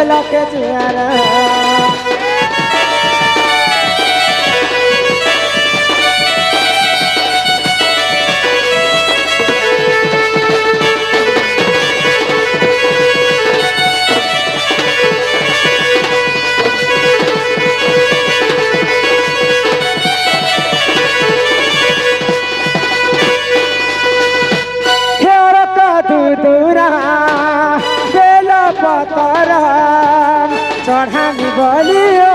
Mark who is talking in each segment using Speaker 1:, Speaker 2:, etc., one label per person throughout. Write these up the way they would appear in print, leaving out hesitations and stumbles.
Speaker 1: लखे जुआर चढ़ानी बोलियो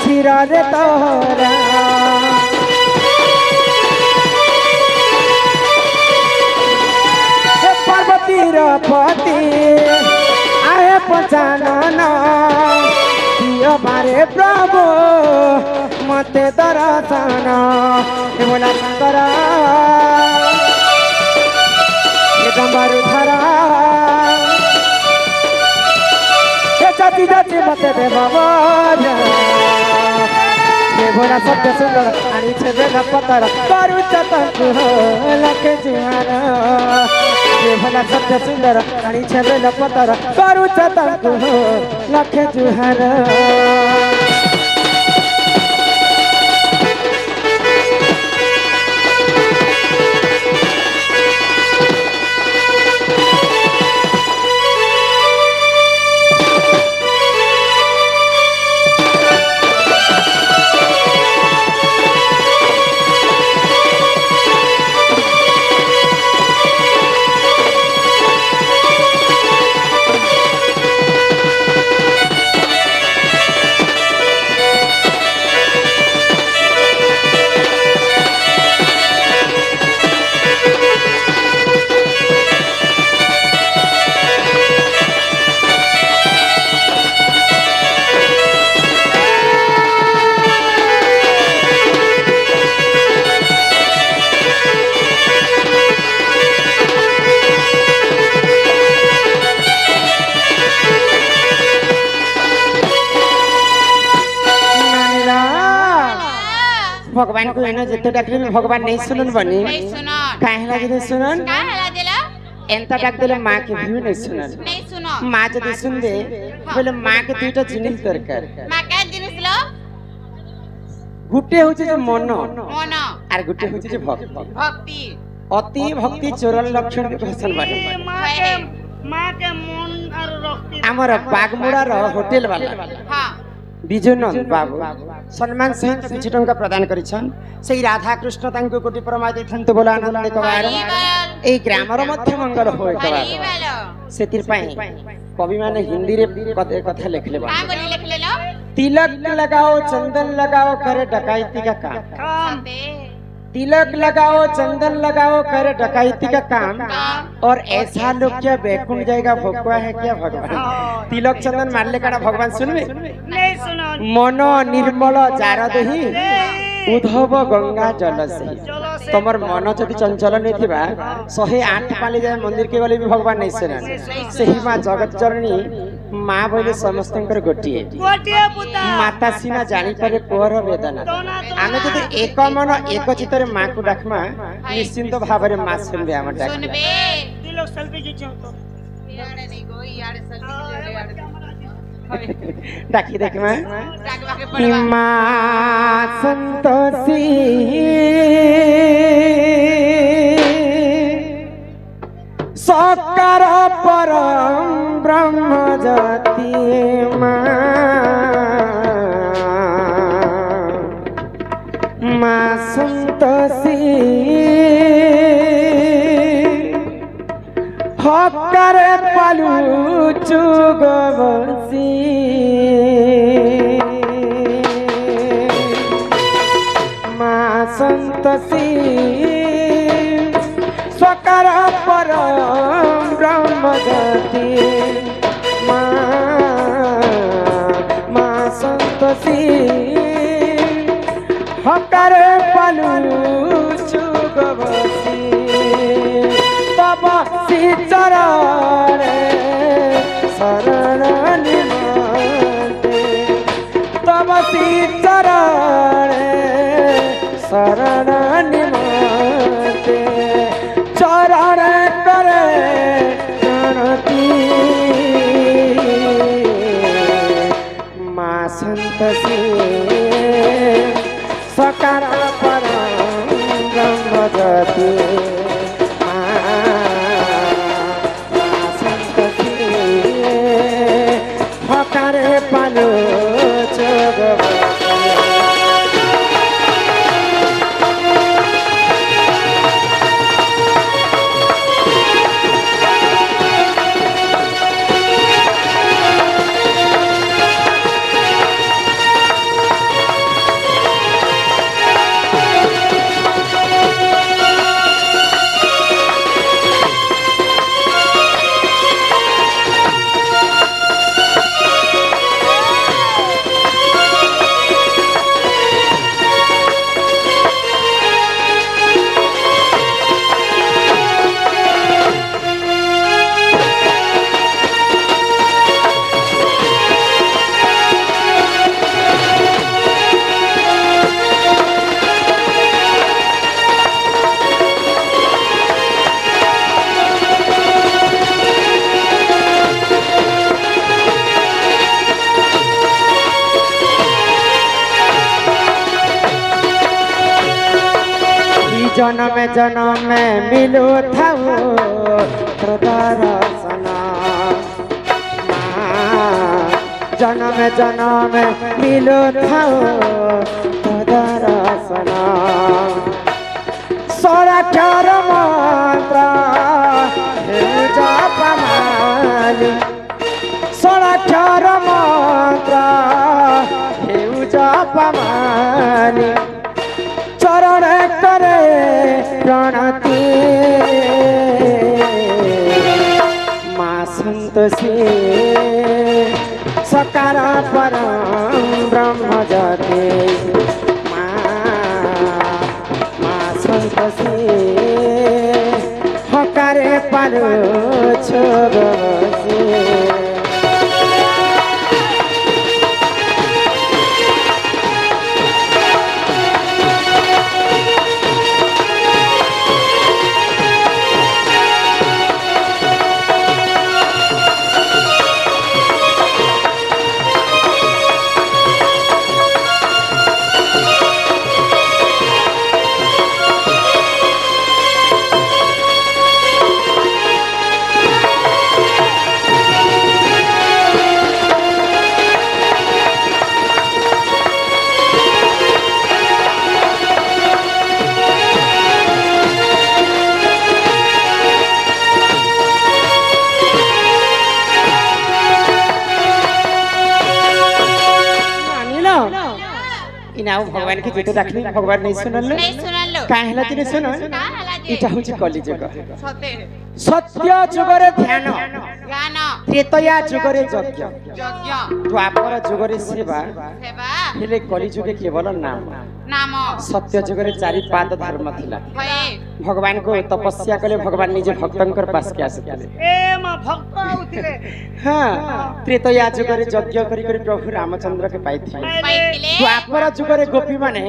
Speaker 1: सिर तोरा पार्वतीर पति आए पचानन दियो मारे प्रभु मते दर्शन बोला शंकर गंबारू धरा जाती जाती मते दे बाबा ये भोला सत्य सुंदर आणि छेबे न पतर करू चतक लखे जुआर ये भोला सत्य सुंदर आणि छेबे न पतर करू चतक लखे जुआर भगवान को एनो जते डाकले में भगवान नहीं सुनन बनी
Speaker 2: नहीं सुनो
Speaker 1: काहेला जदे सुनन
Speaker 2: काहेला देला
Speaker 1: एंता डाक देले मां के भी नहीं सुनन
Speaker 2: नहीं सुनो
Speaker 1: मां जदे सुन दे बोले मां के दुईटा जिनिस दरकार
Speaker 2: मां का जिनिस लो
Speaker 1: गुटे होचे जे मन
Speaker 2: मन
Speaker 1: आर गुटे होचे जे भक्ति
Speaker 2: भक्ति
Speaker 1: अति भक्ति चोरल लक्षण के भाषण बाटे
Speaker 3: मां के मन और रक्ति
Speaker 1: हमर बागमुड़ा रो होटल वाला
Speaker 2: हां
Speaker 1: विजयनंद बाबू सम्मान सहित किछि टंका प्रदान करिछन सेही राधा कृष्ण तांको कोटि प्रमाद देथन तो बोला आनंद कबार ए ग्रामर मध्य मंगल होय कबार सेतिर पई कवि माने हिंदी रे कथा लिखले बा
Speaker 2: हां बोली लिख ले लो
Speaker 1: तिलक लगाओ चंदन लगाओ करे डकैती का काम तिलक लगाओ चंदन लगाओ करे डकैती का काम और ऐसा लोग क्या बैकुंठ जाएगा भोगवा है क्या भगवान तिलक चंदन मारले काड़ा भगवान सुनबे
Speaker 3: नहीं सुनो
Speaker 1: मन निर्मल जार देही उद्धव गंगा जल से तमर मन जदि चंचल नहीं थिबा 108 पाली जाए मंदिर के गले भी भगवान नहीं सुनन सही मां जगत जननी मां बोले समस्तंकर गोटिए माता सीना जानी पारे पुअर वेदना आमे जदि एक मन एक चित्तरे मां को डाकमा निश्चिंत भाबरे मां सुनबे हम डाक
Speaker 2: सुनबे
Speaker 3: तिलक सेल्फी खींचो तो
Speaker 2: यारे नहीं गो यार सेल्फी
Speaker 1: डाकी देख मां
Speaker 2: डाकवा के पड़वा
Speaker 1: मां संतोषी सकार परम ब्रह्म जाति मां संतोषी हकार पालू चुगवसी मां संतोषी सकार परम ब्रह्म जाति मां संतोषी हकार पालू चुगवसी तब श्री चरण शरण निमंते तब श्री चरण शरण निमंते चरण करे गणती সন্তোষী সকার পরম ব্রহ্মজ্যোতি মা সন্তোষী সকারে পালো জগবতী जन्म जन्म मिलो थाओ दर्शन जन्म जन्म मिलो थाओ दर्शन सोराक्षर मंत्र जपमाली सोराक्षर मंत्र जपमाली चरण करे प्रणति माँ संतोषी सकार परम ब्रह्मज्योति माँ संतोषी हकारे पारो छोगसी भगवान की जेते रखनी भगवान नहीं सुनल काहे हला तिने सुनो इटा होची कलिजुग सत्य जुगरे ध्यान
Speaker 2: ज्ञान
Speaker 1: त्रेतया जुगरे यज्ञ
Speaker 2: यज्ञ
Speaker 1: द्वापर जुगरे सेवा
Speaker 2: सेवा
Speaker 1: हेले कलिजुगे केवल नाम
Speaker 2: नाम
Speaker 1: सत्य जुगरे चारि पाद धर्म थिला
Speaker 2: भए
Speaker 1: भगवान को तपस्या कले भगवान निजे भक्तंकर पास के आसिले
Speaker 3: ए म भक्त आउथिले
Speaker 1: हां त्रेतया जुगरे यज्ञ करी करी प्रभु रामचंद्र के पाइथिले
Speaker 2: पाइथिले
Speaker 1: द्वापर जुगरे गोपी माने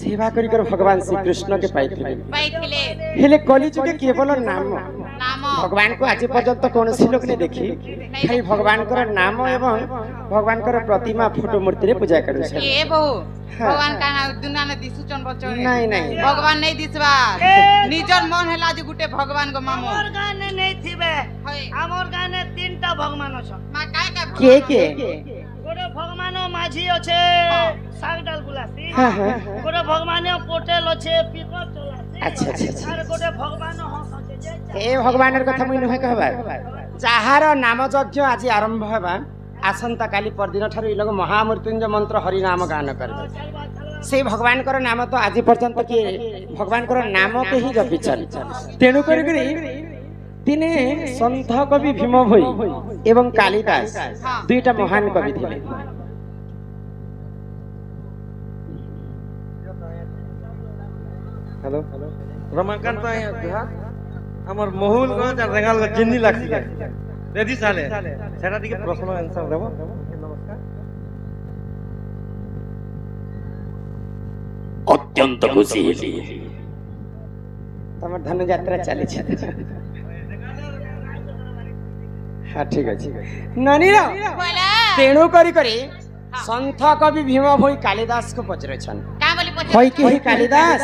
Speaker 1: सेवा करी कर भगवान श्री कृष्ण के पाइथिले
Speaker 2: पाइथिले
Speaker 1: हेले कलिजुगे केवल नाम
Speaker 2: नाम
Speaker 1: भगवान को आज पर्यंत कौन सी लोग ने देखी खाली भगवान कर नाम एवं भगवान कर प्रतिमा फोटो मूर्ति रे पूजा करू छे
Speaker 2: ए बहु भगवान का ना दुनिया में दिसुचन बचन
Speaker 1: नहीं नहीं
Speaker 2: भगवान नहीं दिसबा निजर मन हैला जे गुटे भगवान को मामो
Speaker 3: हमर गाने नहीं थिबे
Speaker 2: होय
Speaker 3: हमर गाने तीनटा भगवान छ
Speaker 2: मा काय का
Speaker 1: के
Speaker 3: गोटे भगवान माझी अछे सागडाल गुलासी
Speaker 1: हां हां
Speaker 3: गोटे भगवान पोटेल अछे पिकअप चलासी
Speaker 1: अच्छा अच्छा
Speaker 3: और गोटे भगवान हंस अछे जे
Speaker 1: ए भगवानर कथा मुई नहे कहबा जाहार नाम यज्ञ आज आरंभ हेबा आसंता काली परदिन ठारू इ लोग महामृत्युंजय मंत्र हरि नाम गान करबे से भगवान कर नाम तो आज पर्यंत के भगवान कर नाम के ही जपी चल तेणु करी दिने संत कवि भीम भोई एवं कालिदास दुईटा महान कवि थिले
Speaker 4: हेलो रमाकांत आया हमर महुल गज और रेंगाल गज जिन्नी लागसी के रेडी साले सेटा दिके प्रश्न आंसर देबो नमस्कार
Speaker 5: अत्यंत खुशी हेली
Speaker 1: तमर धनु यात्रा चली छ हां ठीक अछि नानी रा
Speaker 2: बोला
Speaker 1: तेणु करी संथ कवि भीम भोई कालिदास को पचरछन
Speaker 2: का बोली
Speaker 1: होई कि ही कालिदास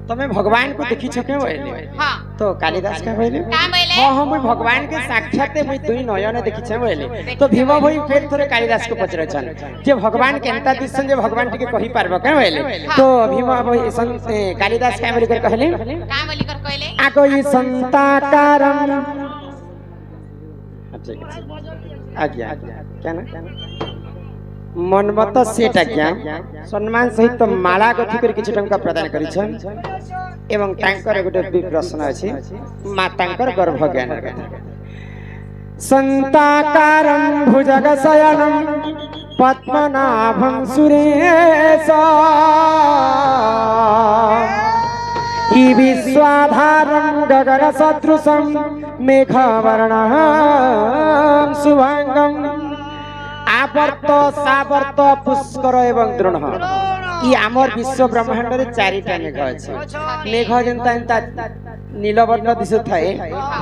Speaker 1: तमे भगवान को देखि छके बोले
Speaker 2: हां
Speaker 1: तो कालिदास का बोले
Speaker 2: का बोले
Speaker 1: हां हम भगवान के साक्षात मुई दुई नयन देखि छे बोले तो भीम भोई फेर थोरे कालिदास को पचरछन जे भगवान केनता दिसन जे भगवान के कहि पारबो के बोले तो भीम भोई कालिदास का बोली कर कहले
Speaker 2: का बोली कर कहले
Speaker 1: आगो ई संताकारम आज्ञा क्या ना मनमत सेठ आज्ञा सम्मान सहित माला गथि कर किछ टंका प्रदान करिछन एवं तांकर गोटे प्रश्न अछि मातांकर गर्भ ज्ञान संताकारं भुजग शयनं पद्मनाभं सुरेश ई विश्वाधारं गगन सदृशं मेघवर्णं शुभांगं आवर्त सावर्त पुष्कर एवं द्रोण ई आमर विश्व ब्रह्मांड रे चारिटा मेघ अछि मेघ जंता एंता नीलवर्ण दिसु थाए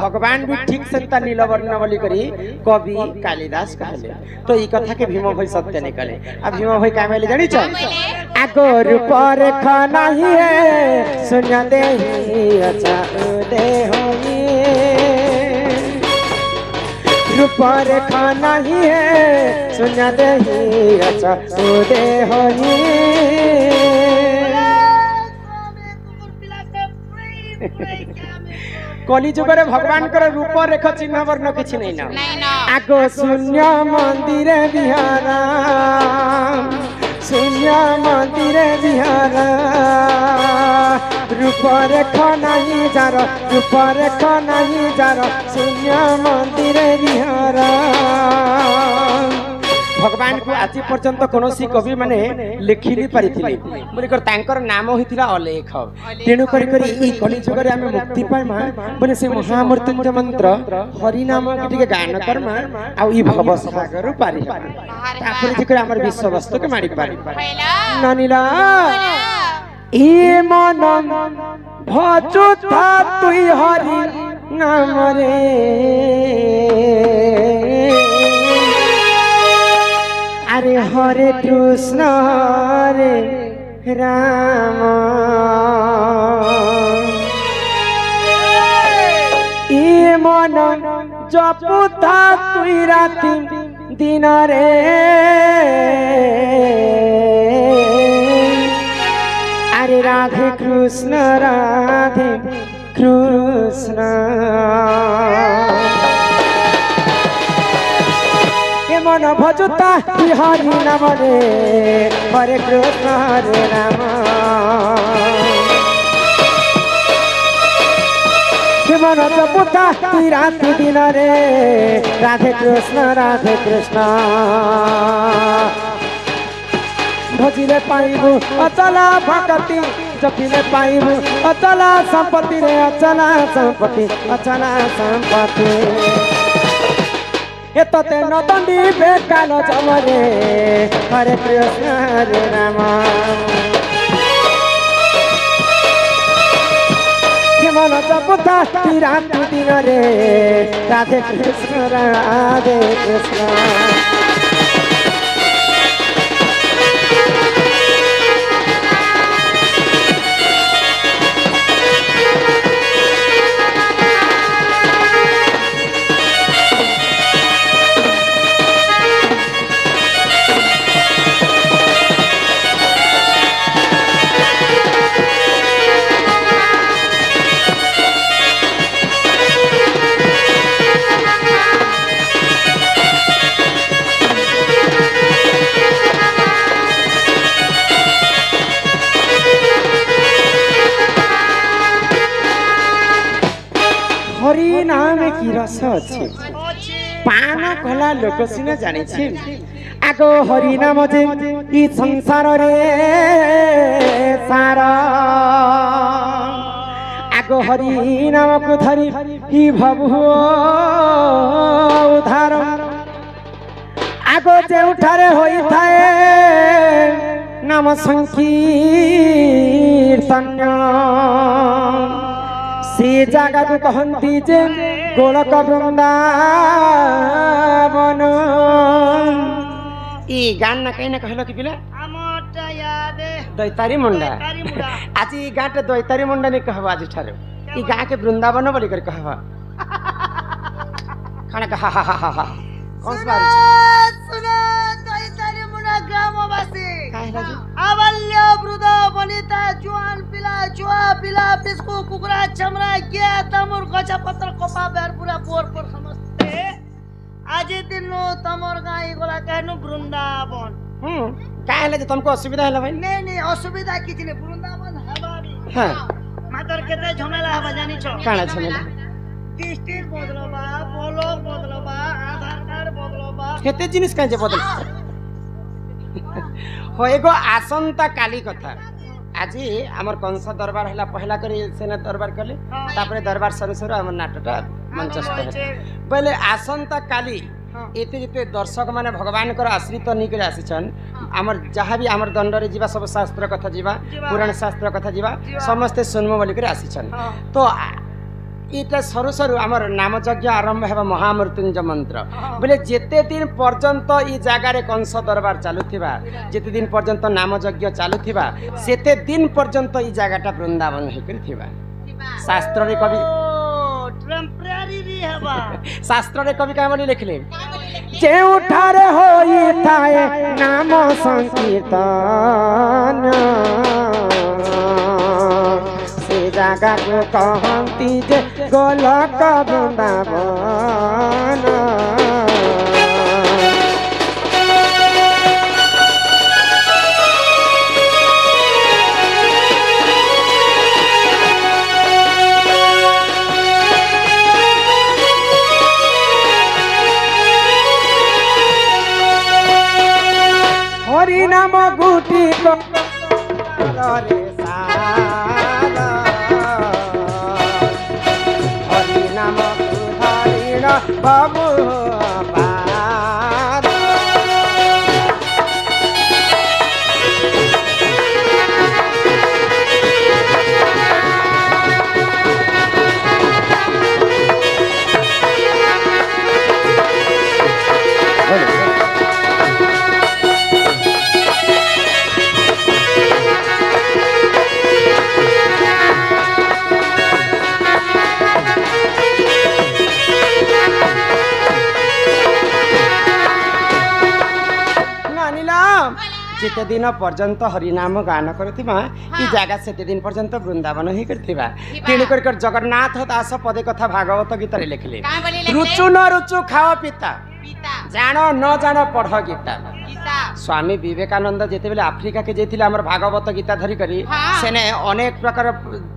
Speaker 1: भगवान भी ठीक सेंता नीलवर्ण बोली करी कवि कालिदास कहले तो ई कथा के भीम भई सत्य निकले आ भीम भई का मेले जानि छ आगो रूप रेखा नाही है सुन दे अच्छा दे होई रूप रेखा नहीं है सुन दे अच्छा दे होई कली जुगरे भगवान कर रूप रेखा चिन्ह वर्ण किछि नै ना आगो शून्य मंदिर विहारा शून्य मंदिर विहारा रूप रेखा नहीं जार रूप रेखा नहीं जार शून्य मंदिर विहारा भगवान को आज पर्यंत कोनोसी कवि माने लिखि नि परिथिले बोली कर तांकर नाम होइतिला अलेख तेनु करी करी ई कली जुगरे हमें मुक्ति पाइमा बोले से महामृत्युंजय मंत्र हरि नाम के गान करमा आ ई भव सागर पारी तापर जिकर हमर विश्व वस्तु के मारी पारी नानीला ई मन भजुथा तुई हरि नाम रे अरे हरे कृष्ण हरे राम ई मन जपुता तुई राति दिन रे अरे राधे कृष्ण मन भजुता हरि नाम रे हरे कृष्ण हरे राम मन जपुता राति दिन रे राधे कृष्ण भजिले पाइबु अचला भक्ति जपिले पाइबु अचला संपत्ति रे अचला संपत्ति एतते नदंडी बेकाल चमरे हरे कृष्ण हरे राम मन जपुता राति दिन रे राधे कृष्ण हरि नाम की रस अच्छे पान कला लोक सिना जानी छी आगो हरि नाम जे ई संसार रे सारा आगो हरि नाम को धरी ही भव उधार आगो जे उठारे होई थाए नाम संकीर्तन से जगह को कहती जे गोलक वृंदावन ई गान ना कहीं ना कहलो कि पिला
Speaker 3: ଆମଟା यादे
Speaker 1: दैतारी मुंडा
Speaker 3: तारी मुडा
Speaker 1: आज ई गाँटे दैतारी मुंडा नहीं कहबा आज ठारे ई गाँ के वृंदावन बोली कर कहबा खाना का हा हा हा हा कौन सा बात
Speaker 3: सुनो दैतारी मुडा ग्रामवासी
Speaker 1: काहे लागी
Speaker 3: आवल्य वृद्ध वनिता जुआन पिला जुआ पिला बिस्कु कुकुरा चमड़ा गे तमुर गछा पत्र कोपा बेर पूरा पोर पोर समस्ते आज दिन तमर गाई गोला कहनु वृंदावन
Speaker 1: काहे लागी तुमको असुविधा है भाई
Speaker 3: नहीं नहीं असुविधा किछि नहीं वृंदावन हवाबी
Speaker 1: हाँ
Speaker 3: मातर केते झमेला हवा जानी छ
Speaker 1: काना झमेला
Speaker 3: डिस्ट्रिक्ट बदलबा ब्लॉक बदलबा आधार कार्ड बदलबा
Speaker 1: केते जिनिस काहे जे बदल हो एगो आसंता काली कथा आज आमर कंस दरबार हला पहला करी सेना दरबार कले तापरे दरबार सरू सरू आमर नाटकटा मंचस्थ है पहले आसंता काली एते जेते दर्शक माने भगवान कर आश्रित नहीं करे आसीछन आमर जहाँ भी आमर दंडरे जीवा सब शास्त्र कथा जीवा पुराण शास्त्र कथा जीवा समस्ते सुनमो बोली करे आसीछन तो इटा सरू सरू आमर नाम यज्ञ आरंभ हेबा महामृत्युंजय मंत्र बोले जेते दिन पर्यंत ई जगार कंस दरबार चालुथिबा जेते दिन पर्यंत नाम यज्ञ चालुथिबा सेते दिन पर्यंत ई जगाटा वृंदावन हेकरि थिबा शास्त्र रे कवि
Speaker 3: टेम्परेरी री हवा
Speaker 1: शास्त्र रे कवि का बोली लिखले जे उठारे होई थाए नाम संकीर्तन से जगह को कहती जे गोलक वृंदावन हरि नाम गुटी को रे साल हरि नाम धरिण बाबू पाद जिते दिन पर्यंत हरिनाम गान करथिबा ई जगह सेते दिन पर्यंत वृंदावन ही करथिबा तेणु कर जगन्नाथ दास पदे कथा भागवत गीता रे लिखले रुचु न रुचु खाओ पिता जान न जान पढ़ गीता स्वामी विवेकानंद जेते बेले अफ्रीका के जेथिले हमर भागवत गीता धरी करी सेने अनेक प्रकार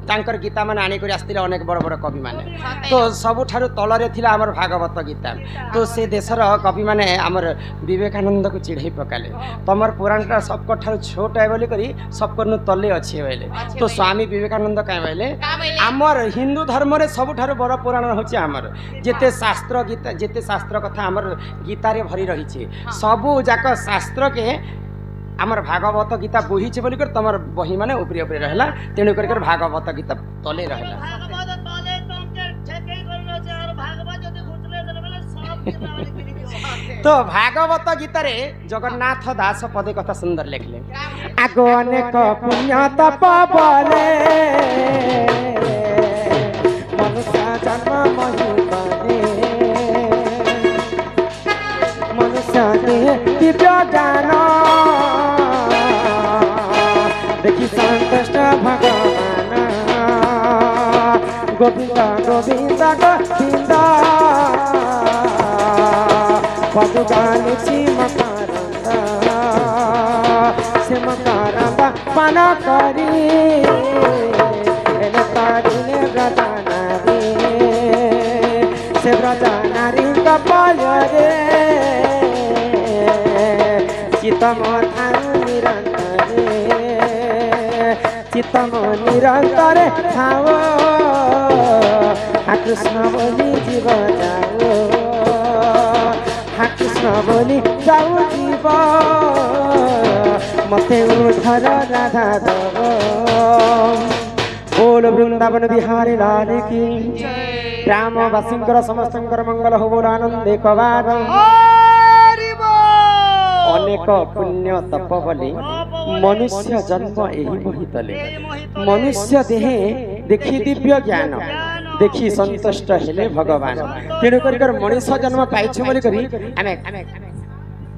Speaker 1: तांकर गीता माने आनी करी आस्तिले अनेक बड़ बड़ कवि माने तो सबु ठारु तलरे थिला हमर भागवत गीता तो से देशर कवि माने हमर विवेकानंद को चिढ़ई पकाले तमर पुराणटा सबको ठारु छोट है बोली करी सबको नु तले अछि बोले तो स्वामी विवेकानंद काहे बोले हमर हिंदू धर्म रे सबु ठारु बड़ पुराण होछि हमर जेते शास्त्र गीता जेते शास्त्र कथा हमर गीता रे भरी रही छी सबु जाक शास्त्र के आमर भागवत गीता बोही छे बोली कर तमर बही माने ऊपरी ऊपरी रहला तेनु कर भागवत गीता तले रहला
Speaker 3: भागवत तले तुमके ठेके करलो छे और भागवत जदि घुटले देले बेले सब किताब लिखि दियो
Speaker 1: तो भागवत गीता रे जगन्नाथ दास पदे कथा सुंदर लिखले आगो अनेक पुण्य तप बले मनुष्य जन्म महि बले मनुष्य दिव्य ज्ञान देखी संतुष्ट भगवान गोविंद गोविंद गोविंद पदु गालुची मकरंद से मकरंद पान करी एने तारिले ब्रजनारी से ब्रजनारी कपाल रे चितम थारु निरंतरे चितम निरंतरे थाओ कृष्ण बोली जीव जाओ कृष्ण बोली जाऊ जीव मते उधर राधा दब बोल वृंदावन बिहारी लाल की ग्रामवासींकर समस्तंकर मंगल हो बोल आनंदे कबार
Speaker 3: हरि बोल
Speaker 1: अनेक पुण्य तप बलि मनुष्य जन्म एही मोहितले मनुष्य देहे देखी दिव्य ज्ञान देखी संतुष्ट हेले भगवान तेणु कर मनुष्य जन्म पाइछ बोली करी आमे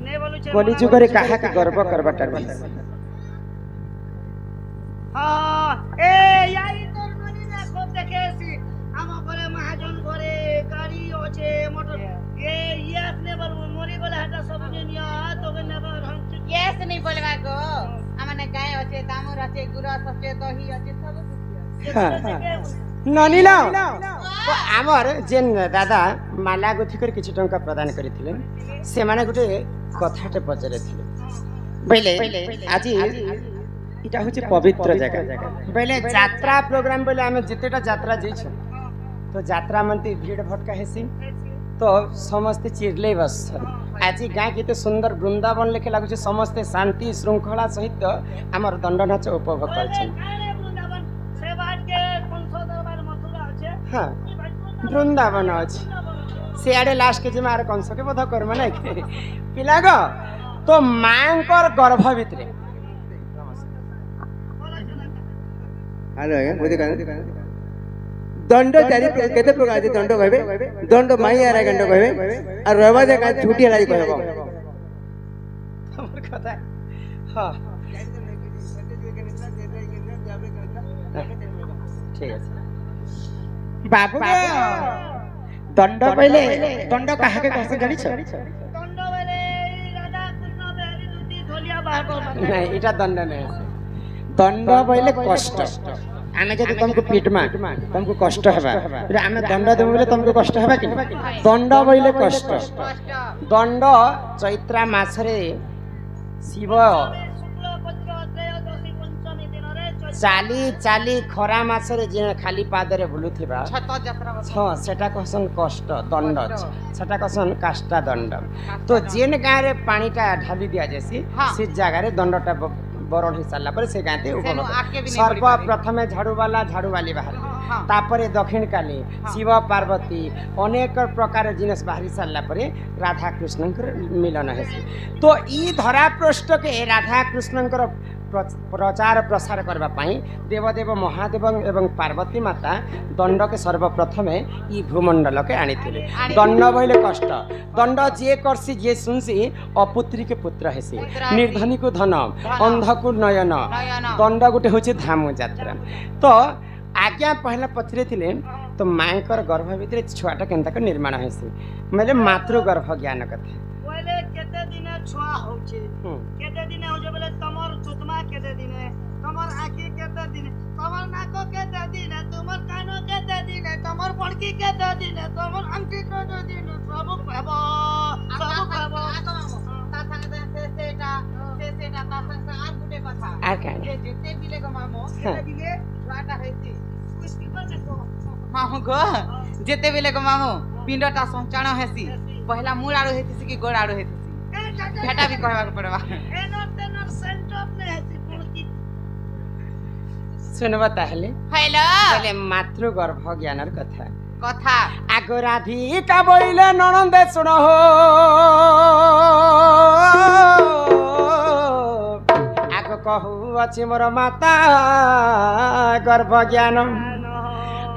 Speaker 3: ने बोलू छे
Speaker 1: कली जुगरे काहा के गर्व करबाटार
Speaker 3: हां ए याई तोर मनी ना खूब देखेसी हम घरे महाजन घरे गाड़ी আছে मोटर ए यास ने बोलू मोरी बोले हटा सब निया तो के नेबर हम
Speaker 2: यस नहीं बोलवा गो हमने गाय আছে दामर আছে गुरस আছে दही আছে सब कुछ
Speaker 1: ननी ना तो आमर जेन दादा माला गुथि कर किछि टंका प्रदान करिथिले से माने गुटे कथाटे पचरेथिले पहिले आज इटा होछि पवित्र जगह पहिले यात्रा प्रोग्राम पहिले आमे जतेटा यात्रा जइछु तो यात्रा मंती भीड़ भटका हेसी तो समस्त चिरले बस आज गाँ केते सुंदर वृंदावन लेखे लागु समस्त शांति श्रृंखला सहित आमर दंड नाच उपभोग करछन
Speaker 3: वृंदावन से बात के 500 दरबार मथुरा আছে
Speaker 1: हाँ वृंदावन अछि सियाड़े लास्ट के जिमार कंस के बोध कर्म ना पिला गो तो मांकर गर्भ भितरे
Speaker 6: हेलो आज्ञा बुझे का दंड चारि केते प्रकार अछि दंड कहबे दंड माई आरा गंड कहबे आ रहबा जे का छुटी लाई कहबो
Speaker 1: हमर कथा हां ठीक আছে बाबू दंड पहले दंड काहा के कहसे जानि छ
Speaker 3: दंड बेले राधा कृष्ण बेहरी दुती धोलिया बाहर कर
Speaker 1: नहीं इटा दंड नहीं दंड पहले कष्ट आमे जदि तुमको पीटमा तुमको कष्ट हेबा फिर आमे दंड देबो बोले तुमको कष्ट हेबा कि दंड पहले कष्ट दंड चैत्रा मासरे शिव
Speaker 3: शुक्ल पक्ष त्रयोदशी पंचमी दिन रे
Speaker 1: चाली चाली खरा मासरे जे खाली पादरे बुलुथिबा
Speaker 2: छत यात्रा
Speaker 1: हाँ सेटा कहसन कष्ट दंड सेटा कहसन काष्टा दंड तो जेन गाँ रे पानीटा ढाली दिया जैसी से जगह रे दंडटा बरण हो सारा पर से गाते सर्व प्रथमे झाड़ू वाली बाहर तापरे दक्षिण काली शिव पार्वती अनेक प्रकार जिनस बाहरी सारा पर राधा कृष्ण मिलन है तो ई धरा पृष्ठ के राधा कृष्ण प्रचार प्रसार करबा पाई देवदेव महादेव एवं पार्वती माता दंड के सर्वप्रथमे ई भूमंडल के आनीथिले दंड बहिले कष्ट दंड जे करसी जे सुनसी अपुत्री के पुत्र हेसी निर्धनी को धन अंध को नयन दंड गुटे होचे धाम यात्रा तो आज्ञा पहला पथरे थिले तो मांकर गर्भ भितर छुआटा केनता के निर्माण हेसी मतलब मातृ गर्भ ज्ञान कथा
Speaker 3: पहले केते दिने छुआ होचे केते दिने होजे बोले तमर चुतमा केते दिने तमर आंखी केते दिने तमर नाको केते दिने तमर कानो केते दिने तमर पड़की केते दिने तमर अंगठी केते दिने सब कहबो
Speaker 2: ता संगे सेटा ता संगे आज गुटे कथा
Speaker 1: आ का
Speaker 2: जेते बिले गो मामो केते बिले छुआटा हेसी मामो गो जेते बिले गो मामो पिंडटा संचाण हेसी पहला मूल आरो हेती कि गोड़ आरो हेती भेटा भी कहबा के पड़बा
Speaker 3: एनर सेंटर ने हेती पुलकी
Speaker 1: सुनबा ताहले
Speaker 2: हेलो
Speaker 1: पहले मातृ गर्भ ज्ञानर कथा
Speaker 2: कथा
Speaker 1: आगो राधिका बोइले ननंदे सुनो हो आगो कहू अछि मोर माता गर्भ ज्ञान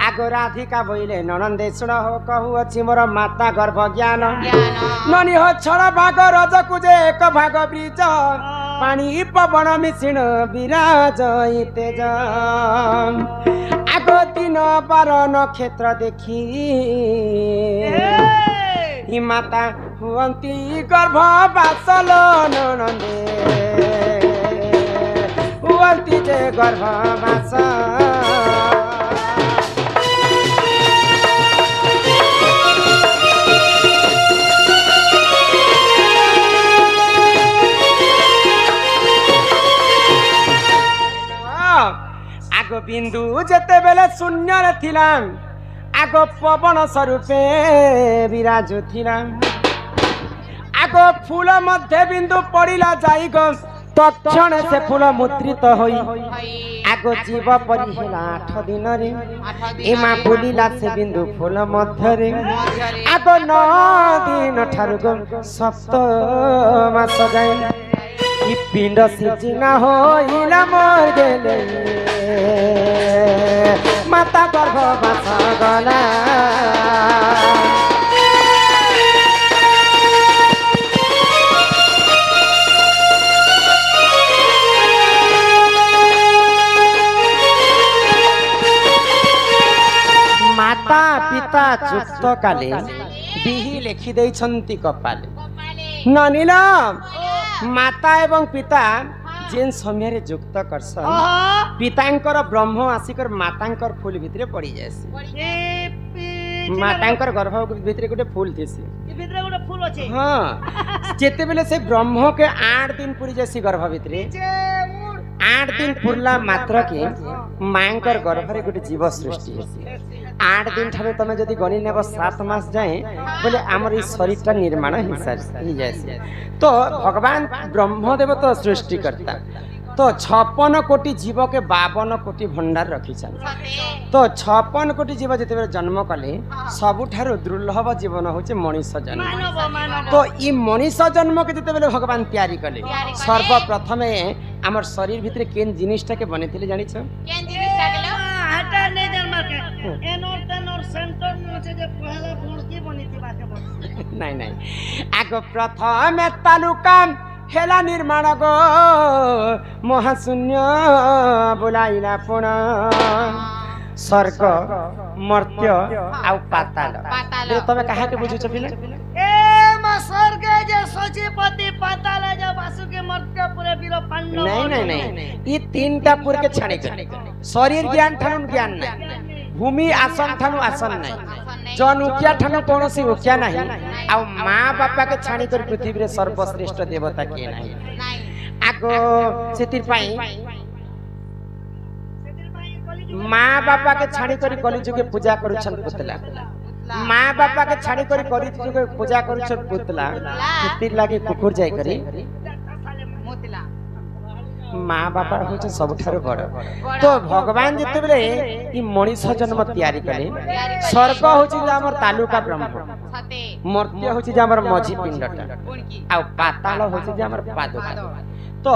Speaker 1: आगो राधिका बोइले ननंदे सुनो हो कहू अछि मोर माता गर्भ ज्ञान ननी हो छड़ भाग रज कुजे एक भाग ब्रिज पानी पवन मिश्रण विराज तेज आगो दिन बार नक्षत्र देखी हि माता हुअन्ती गर्भ बासल ननंदे हुअन्ती जे गर्भ बास आगो बिंदु जेते बेले शून्य रे थिला आगो पवन स्वरूपे विराजु थिला आगो फूल मध्य बिंदु पड़िला जाई गो तक्षण से फूल मुद्रित होई आगो जीव परी हेला 8 दिन रे एमा बुलिला से बिंदु फूल मध्य रे आगो 9 दिन ठारु गो सप्त मास जाए ई पिंड सिचिना होइला मोर गेले माता गर्भ बासा गला माता पिता जुक्त काले बिही लेखि देइछन्ति कपाले ननिला माता एवं पिता जेन समय रे जुक्त करसन पितांकर ब्रह्म आसिकर मातांकर फूल भितरे पड़ी जायसी मातांकर गर्भ भितरे गोटे फूल थेसी
Speaker 3: भितरे गोटे फूल अछि
Speaker 1: हां जेते बेले से ब्रह्म के 8 दिन पूरी जायसी गर्भ भितरे 8 दिन पुरला मात्र के मांकर गर्भ रे गोटे जीव सृष्टि हेसी 8 दिन ठारे तमे जदि गणी नेब 7 मास जाए बोले हमर ई शरीरटा निर्माण ही जायसी तो भगवान ब्रह्मदेव तो सृष्टि करता तो 56 कोटी जीव के 52 कोटी भंडार रखी तो 56 कोटी जीव जते बेले जन्म कले सबुठारो दुर्लभ जीवन होचे मनुष्य जन्म तो ई मनुष्य जन्म के जते बेले भगवान तैयारी कले सर्वप्रथमे हमर शरीर भितरे केन जिनिसटा के बनेथिले जानि छ
Speaker 2: केन जिनिसटा गेलो
Speaker 3: हटा नै जन्म के एनोर सेंटर नोचे जे पहला मूर्ति बनिति बाके
Speaker 1: नहीं नहीं आगो प्रथमे तालुका हेला निर्माण गो महाशून्य बुलाइला पुण स्वर्ग मर्त्य आउ पाताल तबे कहा के बुझुछ पिले
Speaker 3: ए म स्वर्ग जे सचिपति पाताल जे वासुकी मर्त्य पुरे वीर पांडव
Speaker 1: नहीं नहीं नहीं ई तीनटा पुर के छाणी शरीर ज्ञान ठानु ज्ञान नहीं भूमि आसन ठानु आसन नहीं जन उकिया ठानु कोनोसी उकिया नहीं आ मां बापा के छाणी कर पृथ्वी रे सर्वश्रेष्ठ देवता के नहीं आगो सेतिर पाई मां बापा के छाणी कर कलिजुग के पूजा करूछन पुतला मां बापा के छाणी कर कलिजुग के पूजा करूछन पुतला सेतिर लागे कुकुर जाय करी
Speaker 2: मोतिला
Speaker 1: माँ बापा होचे सबठार बड़ तो भगवान जते बेले ई मनुष्य जन्म तैयारी कले स्वर्ग होचे जे हमर तालुका ब्रह्म
Speaker 2: सते
Speaker 1: मर्त्य होचे जे हमर मझी पिंडटा
Speaker 2: कोनकी
Speaker 1: आ पाताल होचे जे हमर पादुका तो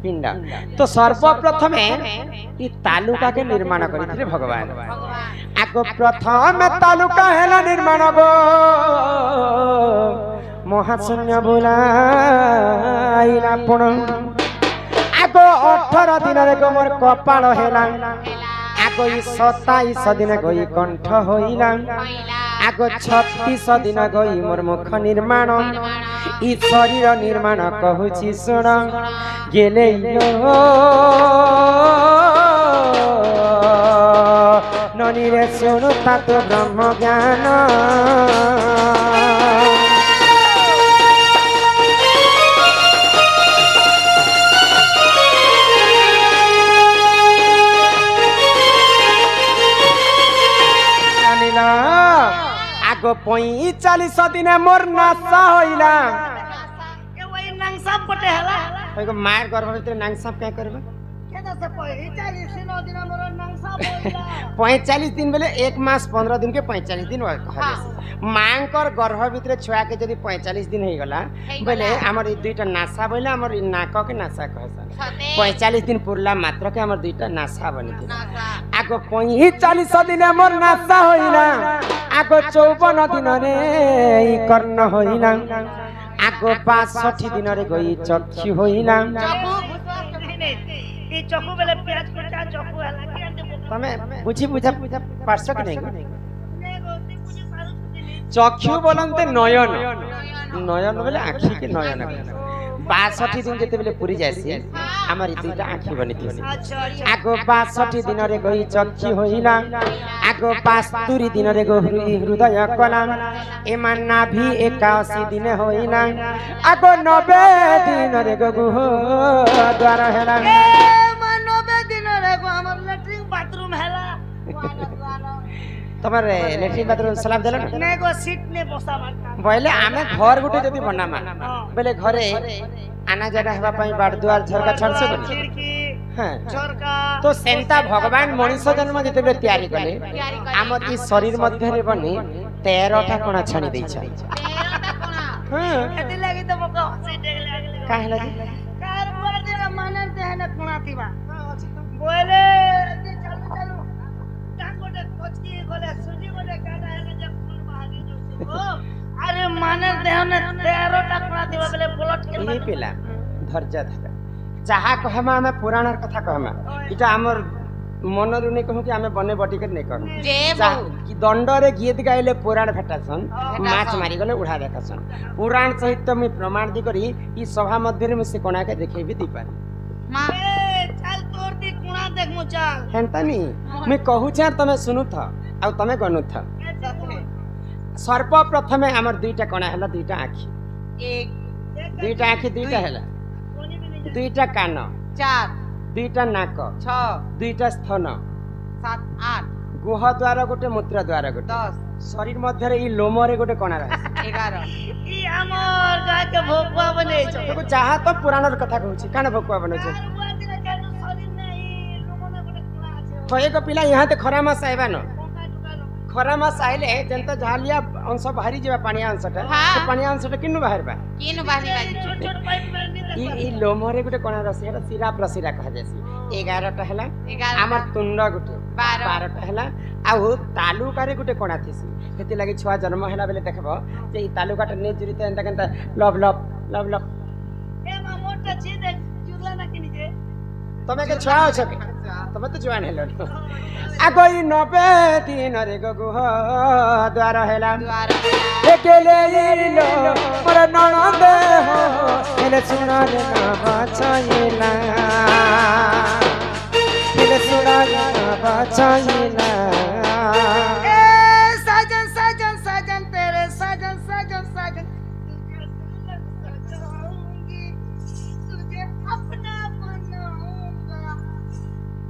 Speaker 1: पिंड तो सर्वप्रथमे ई तालुका के निर्माण करिथिले भगवान आको प्रथम तालुका हेला निर्माण गो महाशून्य बुलाइला पुण आगो 18 दिन रे गो मोर कपाल हेला आगो ई 27 दिन गई कंठ होइला आगो 36 दिन गई मोर मुख निर्माण ई शरीर निर्माण कहूची सुन गेले ननी रे सुनु तात ब्रह्म ज्ञान आगो 45 दिन मोर नासा होइला
Speaker 3: ए वही नंगसा पटे हला
Speaker 1: एगो मार गर्भ भितर नांगसा क्या करबे
Speaker 3: केदा से 45 दिन मोर नंगसा बोइला
Speaker 1: 45 दिन बेले 1 मास 15 दिन के 45 दिन मांकर गर्भ भितर छुआ के जदी 45 दिन हे गला बेले हमर ई दुईटा नासा बोइला हमर ई नाक के नासा कहसन 45 दिन पुरला मात्र के हमर दुईटा नासा बनिथि आगो 45 दिन मोर नासा होइला आगो 54 दिन रे ई कर्ण होइला आगो 62 दिन रे गई चक्षु होइला
Speaker 3: ई चकु बेले प्याज कटा चकु हला के
Speaker 1: तमे बुझी बुझा पारछ कि नहीं चक्षु बोलते नयन नयन बोले आखि के नयन 62 दिन जेते बेले पूरी जायसी हमर दुईटा आखि बनिथि आगो 62 दिन रे गई चक्षु होइला आगो 72 दिन रे गो हृदय कला एमा नाभि 81 दिन होइला आगो 90 दिन रे गो द्वार हेला
Speaker 3: ए 90 दिन रे गो हमर लैट्रिन बाथरूम हेला
Speaker 1: তোমার ল্যাট্রিন বাথরুম সালাম দেল না
Speaker 3: নাই গো সিট নে বসা মারতা
Speaker 1: বলে আমি ঘর গুটে যদি বনামা বলে ঘরে আনা জায়গা হবা পাই বাড় দুয়ার ঝরকা ছড়ছে বলে
Speaker 3: খিড়কি
Speaker 1: হ্যাঁ
Speaker 3: ঝরকা
Speaker 1: তো সেন্তা ভগবান মଣିষ জন্ম যেতেবে তৈরি কলে আমার এই শরীর মধ্যে বনি 13টা কোণা ছাড়ি দেইছ
Speaker 2: 13টা কোণা
Speaker 1: হ্যাঁ
Speaker 3: এতি লাগি তো মকে হসে ডেগ লাগলে
Speaker 1: কাহে লাগি
Speaker 3: कार बोले तेरा मानर देहना कोणा थीबा बोले जे चालू चालू टांगोटे कोचकी गोले सुजी गोले काना है जब फूल भागी जो ओ अरे मानर देहना 13टा कोणा थीबा बोले बुलेट के
Speaker 1: এই পিলা ধৈর্য ধরা যাহা কহমা আমি পুরাণর কথা কহমা এটা আমার মনরু নেই কহু কি আমি বনে বটিকে নেই কহু
Speaker 2: যে
Speaker 1: কি দণ্ডরে গীত গাইলে পুরাণ ভেটাসন মাছ মারি গলে উড়া দেখাসন পুরাণ সহিত আমি প্রমাণ দি করি ই সভা মধ্যে মু সে কোনাকে দেখাইবি দি পারি
Speaker 2: মা
Speaker 3: ए चल तोर दी कोणा देख मु चल
Speaker 1: হেনতা নি আমি কহু ছা তুমি শুনু থ আর তুমি গনু থ সর্ব প্রথমে আমার দুইটা কোণা হলা দুইটা আঁখি
Speaker 2: এক
Speaker 1: দুইটা আঁখি দুইটা হলা
Speaker 3: कोनी भी नहीं
Speaker 1: দুইটা কান
Speaker 2: 4
Speaker 1: দুইটা নাক
Speaker 2: 6
Speaker 1: দুইটা স্তন
Speaker 2: 7 8
Speaker 1: গুহ দ্বার গোটে মূত্র দ্বার গোটে
Speaker 2: 10
Speaker 1: শরীর মধ্যে এই লোমরে গোটে কোণা রহে
Speaker 2: 11
Speaker 3: ई हमर गाय के भोगवा बने छ
Speaker 1: देखो चाहा तो पुराणर कथा कहूची कान भकुआ बनौचे
Speaker 3: कार बुआ दिन केनु शरीर नहीं लोगों ने गोटे कोणा আছে
Speaker 1: तो एक पिला यहाँ ते खरा मास आइबा न
Speaker 3: कोका दुकान
Speaker 1: खरा मास आइले जेंत झालिया अंश बाहरी जेबा पानी अंशटा
Speaker 2: हाँ।
Speaker 1: से पानी अंशटा किन्नु बाहरबा
Speaker 2: किनु बाहरी बाजी
Speaker 3: छोट छोट पाइप में नहीं
Speaker 1: ई लोमरे गोटे कोणा रसी एटा सिरा प्रसिरा कहा जासी 11टा हला
Speaker 2: 11
Speaker 1: आमार तुंड गोटे 12टा हला आउ तालुकारे गोटे कोणा थिसी हेति लागि छुआ जन्म हला बेले देखबो जे ई तालुकाटा ने जुरिते एंता केंता लव लव लव लव
Speaker 3: ए मा मोटा छी दे जुरला ना किनी जे
Speaker 1: तमे के छुआ छ के तमे तो जवान हेलो आगो ई 90 दिन रे गगुह द्वार हेला
Speaker 2: द्वारा
Speaker 1: एकेले इलो मोर ननद हो हेले सुना रे ना बचाइला हेले सुना रे ना बचाइला
Speaker 3: ए साजन साजन साजन तेरे साजन साजन साजन तुझे सजाऊंगी तुझे अपना बनाऊंगा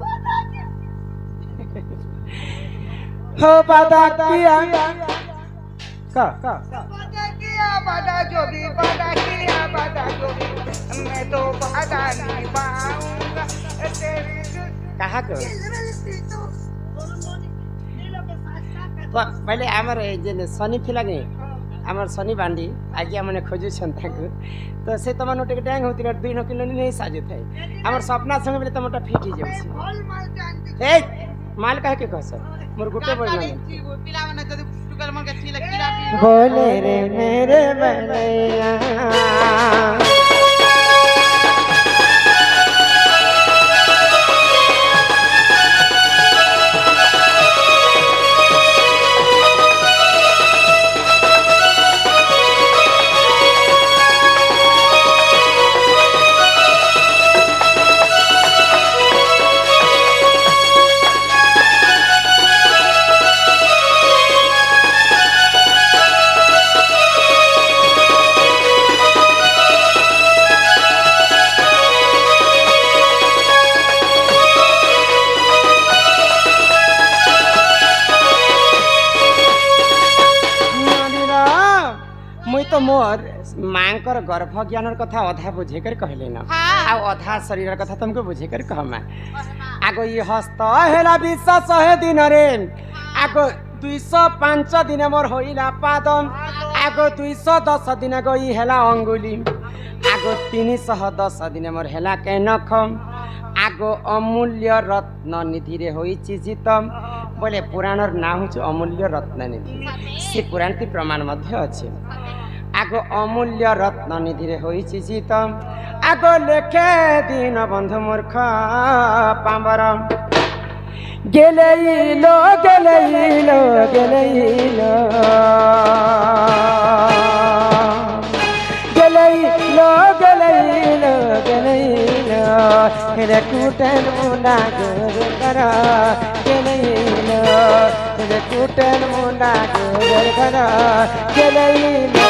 Speaker 3: बता के
Speaker 1: हो बादा किया का
Speaker 3: बता किया बता जो भी बता किया बता जो भी मैं तो बता नहीं पाऊंगा तेरी
Speaker 1: कहा को पहले आमर जे शनि थिला के आमर शनि बांडी आगे हमने खोजु छंताको तो से तमा नोटे के टैंग होती 2 किलो नहीं साजु थाई आमर सपना संग बेले तमटा फिट ही जाउसी ए माल कहे के कहस मोर गुटे बोल
Speaker 2: पिला मने जदी टुकल मन के छी लकीरा
Speaker 1: बोले रे मेरे बनैया मोर मांकर गर्भ ज्ञानर कथा अधा बुझेकर कहले न आ अधा शरीर कथा तुमको बुझेकर कहमा आगो ये हस्त हेला 200 दिन रे आगो 205 दिन मोर होइला पादम आगो 210 दिन गई हेला अंगुली आगो 310 दिन मोर हेला कैनखम आगो अमूल्य रत्न निधि रे होई चिजितम बोले पुराणर ना होछ अमूल्य रत्न निधि से पुराण ती प्रमाण मध्य अछि आगो अमूल्य रत्न निधि रे होई चिजितम आगो लेखे दीन बंधु मूर्ख पांबर गेलेइलो गेलेइलो गेलेइलो गेलेइलो गेलेइलो गेलेइलो हेरे कुटन मुंडा गोर कर गेलेइलो हेरे कुटन मुंडा गोर कर गेलेइलो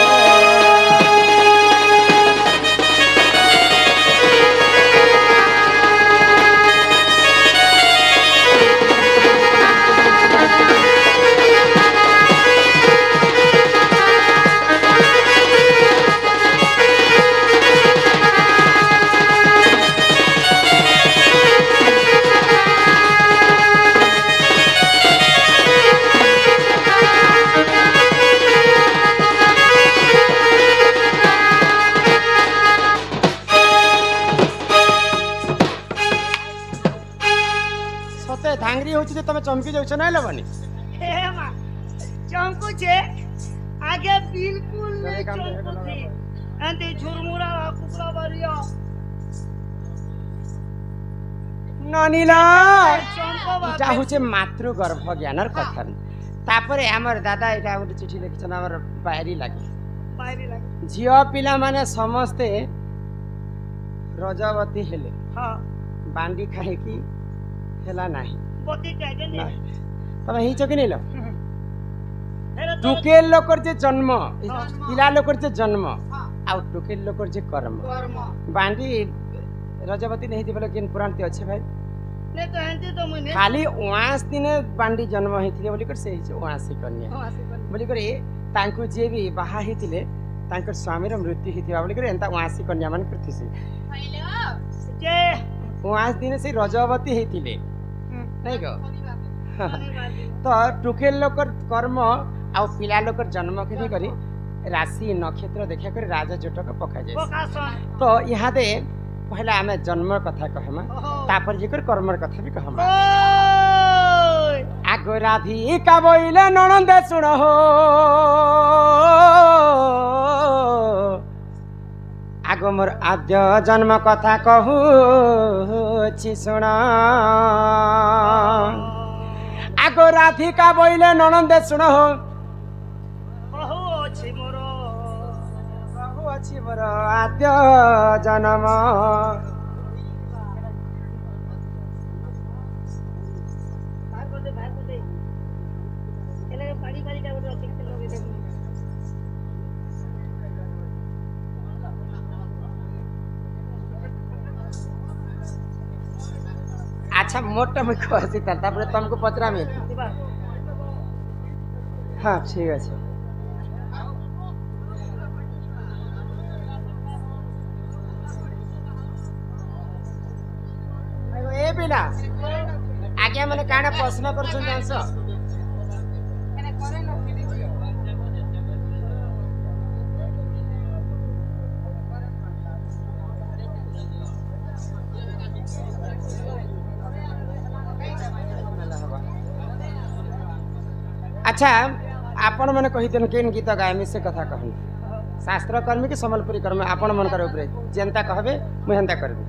Speaker 1: ତମେ ଚମକି ଯାଉଛ ନା ଲବନି
Speaker 3: हे मा चमकू छे आगे बिल्कुल नहीं चमकू थी एंते झुरमुरा कुकुरा बरियो
Speaker 1: ନନିଲା
Speaker 3: चमको
Speaker 1: এটা হচ্ছে মাতৃ গর্ভ জ্ঞানর কথা তারপরে আমার দাদা এটা ଗୋଟେ চিঠি লিখিছেন আমার বাইরি লাগি
Speaker 3: बाहरी लगे
Speaker 1: ঝিও পিলা মানে সমস্তে রজবতী হেলে
Speaker 3: हां
Speaker 1: বান্ডি খাইকি হেলা নাই
Speaker 3: बती कह दे नहीं
Speaker 1: তবে হিচ কি নিল
Speaker 3: हेरे तो
Speaker 1: টুকেল লোকর যে জন্ম পিলা লোকর যে জন্ম আর টুকেল লোকর যে কর্ম
Speaker 3: कर्म
Speaker 1: বান্ডি রজবতী নেই বলে কেন পুরাণতে আছে ভাই
Speaker 3: नहीं तो एंते तो मुने
Speaker 1: খালি 19 দিনে বান্ডি জন্ম হইଥିଲେ বলি করে সেই 19 কন্যা বলি করে ତାଙ୍କୁ ଯିଏ ବି ବାହା ହେଇଥିଲେ ତାଙ୍କର ସ୍ୱାମୀର ମୃତ୍ୟୁ ହେଇଥିବା ବୋଲି କରି ଏନ୍ତା 19 କନ୍ୟା ମାନେ କରିଥିସି
Speaker 3: जे
Speaker 1: 19 ଦିନେ ସେଇ ରଜବତୀ ହେଇଥିଲେ ନାଇଁ ଗ ତ ଟୁକେଲ ଲୋକର କର୍ମ ଆଉ ପିଲା ଲୋକର ଜନ୍ମ କେମିତି କରି ରାଶି ନକ୍ଷତ୍ର ଦେଖିଆ କରି ରାଜ ଜଟକ ପକାଯାଏ
Speaker 3: पकासन
Speaker 1: ତ ଇହାଦେ ପହିଲା ଆମେ ଜନ୍ମ କଥା କହମା ତାପରେ ଯେକର କର୍ମର କଥା ବି କହମା
Speaker 3: ओय
Speaker 1: আগ রাধিকা বইলে ননন্দে শুণ হো আগ মোর আদ্য জন্ম কথা কহুছি শুণ আগ রাধিকা বইলে ননন্দে শুণ হো
Speaker 3: बहु अछि मोरो
Speaker 1: কহুছি মোর আদ্য জন্ম
Speaker 3: भाग दे एले बाड़ी बाड़ी का बोलो ठीक लोगे दे
Speaker 1: আচ্ছা মোটটা মুখ আসি তারপরে তোমাকে পচরামি
Speaker 3: दिबा
Speaker 1: হ্যাঁ ঠিক আছে এ পিলা আগে মানে কানা প্রশ্ন করছুন জানছ আচ্ছা আপন মানে কহিতেন কেন গীত গায়মি সে কথা কহন শাস্ত্র কর্মী কি সম্বলপুরী কর্মী আপন মনকর উপরে যেনতা কহবে মুই হেনতা করবি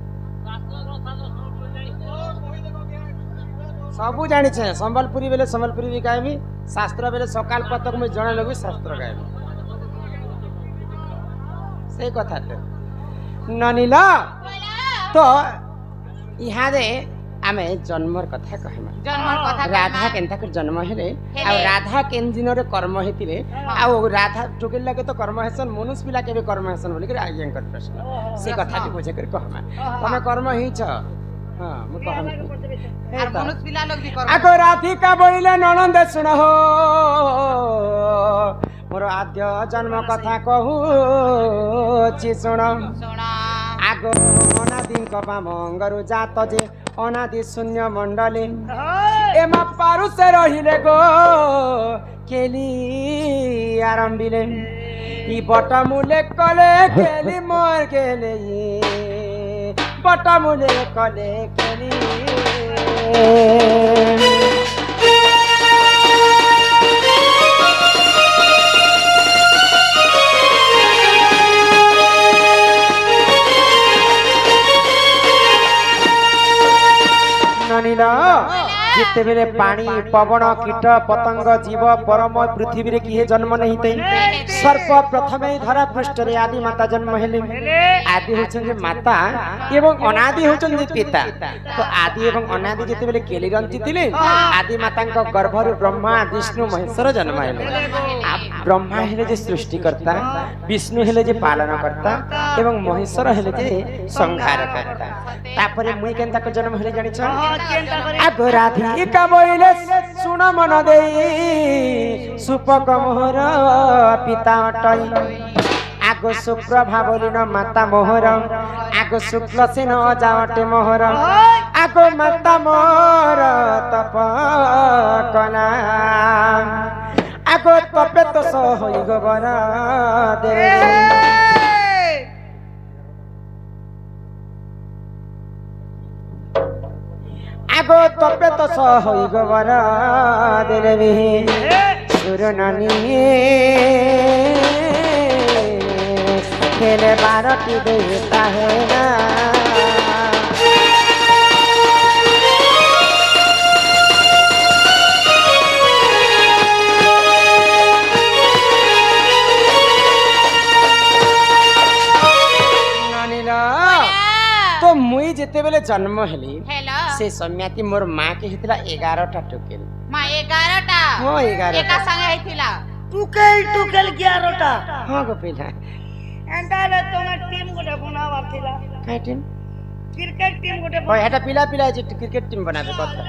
Speaker 1: सबू जानी छे संबलपुरी बेले संबलपुरी भी गायमी शास्त्र बेले सकाल पतक मुझे जन लगी शास्त्र गायमी से कथा ननिला तो इहादे आमे जन्मर कथा कहमा
Speaker 2: जन्मर कथा
Speaker 1: राधा केनता कर जन्म हेले आ राधा केन दिन रे कर्म हेतिले आ राधा टुकेल लगे तो कर्म हेसन मनुष्य पिला के भी कर्म हेसन बोली कर आज्ञा कर प्रश्न से कथा भी बुझे कर कहमा तमे कर्म ही छ हां मु कहम
Speaker 2: আর মনুষ্য পিলা লোক भी कर
Speaker 1: আগ রাধিকা বইলে ননন্দে শুণ হো মোর আদ্য জন্ম কথা কহুছি শুণ
Speaker 2: सोना
Speaker 1: আগ অনাদিଙ୍କ বামঙ্গরু জাত যে অনাদি শূন্য মণ্ডলী এমা পারুষে রহিলে গো কেলি আরম্ভিলে ই বটমূলে কলে কেলি মোর গেলে বটমূলে কলে কেলি ননিলা যেতেবেলে পানি পবন কীট পতঙ্গ জীব পরম পৃথিবীরে কিহে জন্ম নেই তাই সর্ব প্রথমে ধরা পৃষ্ঠরে আদি মাতা জন্ম হেলে আদি হচ্ছেন যে মাতা এবং অনাদি হচ্ছেন যে পিতা তো আদি এবং অনাদি যেতেবেলে কেলি রঞ্চিতিলে আদি মাতাঙ্ক গর্ভরু ব্রহ্মা বিষ্ণু মহেশ্বর জন্ম হেলে ব্রহ্মা হেলে যে সৃষ্টিকর্তা বিষ্ণু হেলে যে পালনকর্তা এবং মহেশ্বর হেলে যে সংহারকর্তা তারপরে মুই কেন তাকে জন্ম হেলে জানিছ আগ রাধিকা বইলে শুণ মন দেই সুপক মোহর পিতা অটই আগ শুক্র ভাবলিন মাতা মোহর আগ শুক্ল সেন অজাওটে মোহর আগ মাতা মোর তপ কলা আগ তপে তো সহই গোবর দে আগো তবে তো সহই গোবর দেবী সুরনানি খেলে 12টি দেবতা হে না তো মুই যেতেবেলে জন্ম হেলি
Speaker 2: हेलो
Speaker 1: से सम्याति मोर माँ के हितला 11टा टोकेल
Speaker 2: मां 11टा
Speaker 1: हाँ 11टा
Speaker 2: एका संगे आइथिला
Speaker 3: टुकेल टुकेल 11टा
Speaker 1: हाँ गोपिला
Speaker 3: एंटाले तमे टीम गोटे बनावा थिला
Speaker 1: काय टीम
Speaker 3: क्रिकेट टीम गोटे
Speaker 1: ओय हेटा पिला पिला जे क्रिकेट टीम बनाबे कथा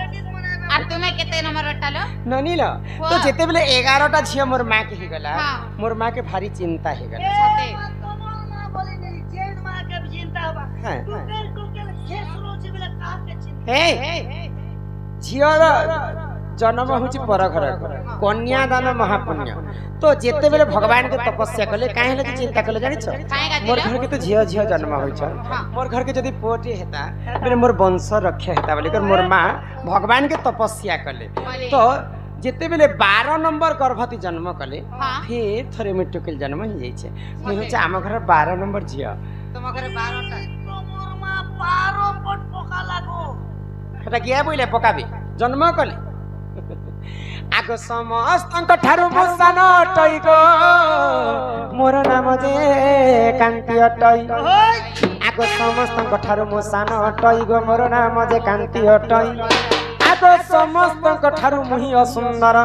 Speaker 2: और तुम्हें केते नंबर रटालो
Speaker 1: ननी ल तो
Speaker 2: वाह।
Speaker 1: जेतेबेले 11टा छिया मोर माँ के हिगला
Speaker 2: हाँ।
Speaker 1: मोर माँ के भारी चिंता हिगला
Speaker 2: सते
Speaker 3: तमोर मां बोली नहीं जेन मां के चिंता बा
Speaker 1: हाँ,
Speaker 3: टुकेल टुकेल खेस रोज बेला का के चिंता
Speaker 1: हे झियर जन्म होची पर घर कन्यादान महापुण्य तो जेतेबेले भगवान के तपस्या कले काहे लगे चिंता कले जानि छ
Speaker 2: काहे का
Speaker 1: मोर
Speaker 2: दिलो
Speaker 1: घर के तो झियो झियो जन्म होई छ मोर घर के जदी पोटी हेता फिर मोर वंश रक्षा हेता बोली कर मोर मां भगवान के तपस्या कले
Speaker 2: बोले।
Speaker 1: तो जेतेबेले 12 नंबर गर्भवती जन्म कले
Speaker 2: हाँ।
Speaker 1: फिर थरे मिटुकेल जन्म हो जाई छे मुई होचे आम घर 12 नंबर झियो
Speaker 2: तुम घर 12टा
Speaker 3: तमोर मां पारो पट पोका लागो
Speaker 1: हेटा किया बोले पकाबी जन्म कले आगो समस्त ठारू मुसान अटई गो मोर नाम जे कांति अटई आगो समस्त ठारू मुसान अटई गो मोर नाम जे कांति अटई आगो समस्त ठारू मुहि असुंदर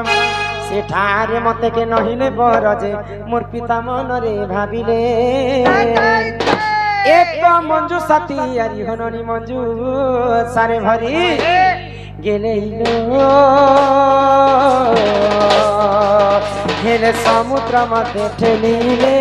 Speaker 1: सेठारे मते के नहिले बर जे मोर पिता मन रे भाबिले एक तो मंजू साथी यारी हननी मंजू सारे भरी गेले हेले समुद्र मते ठेलिले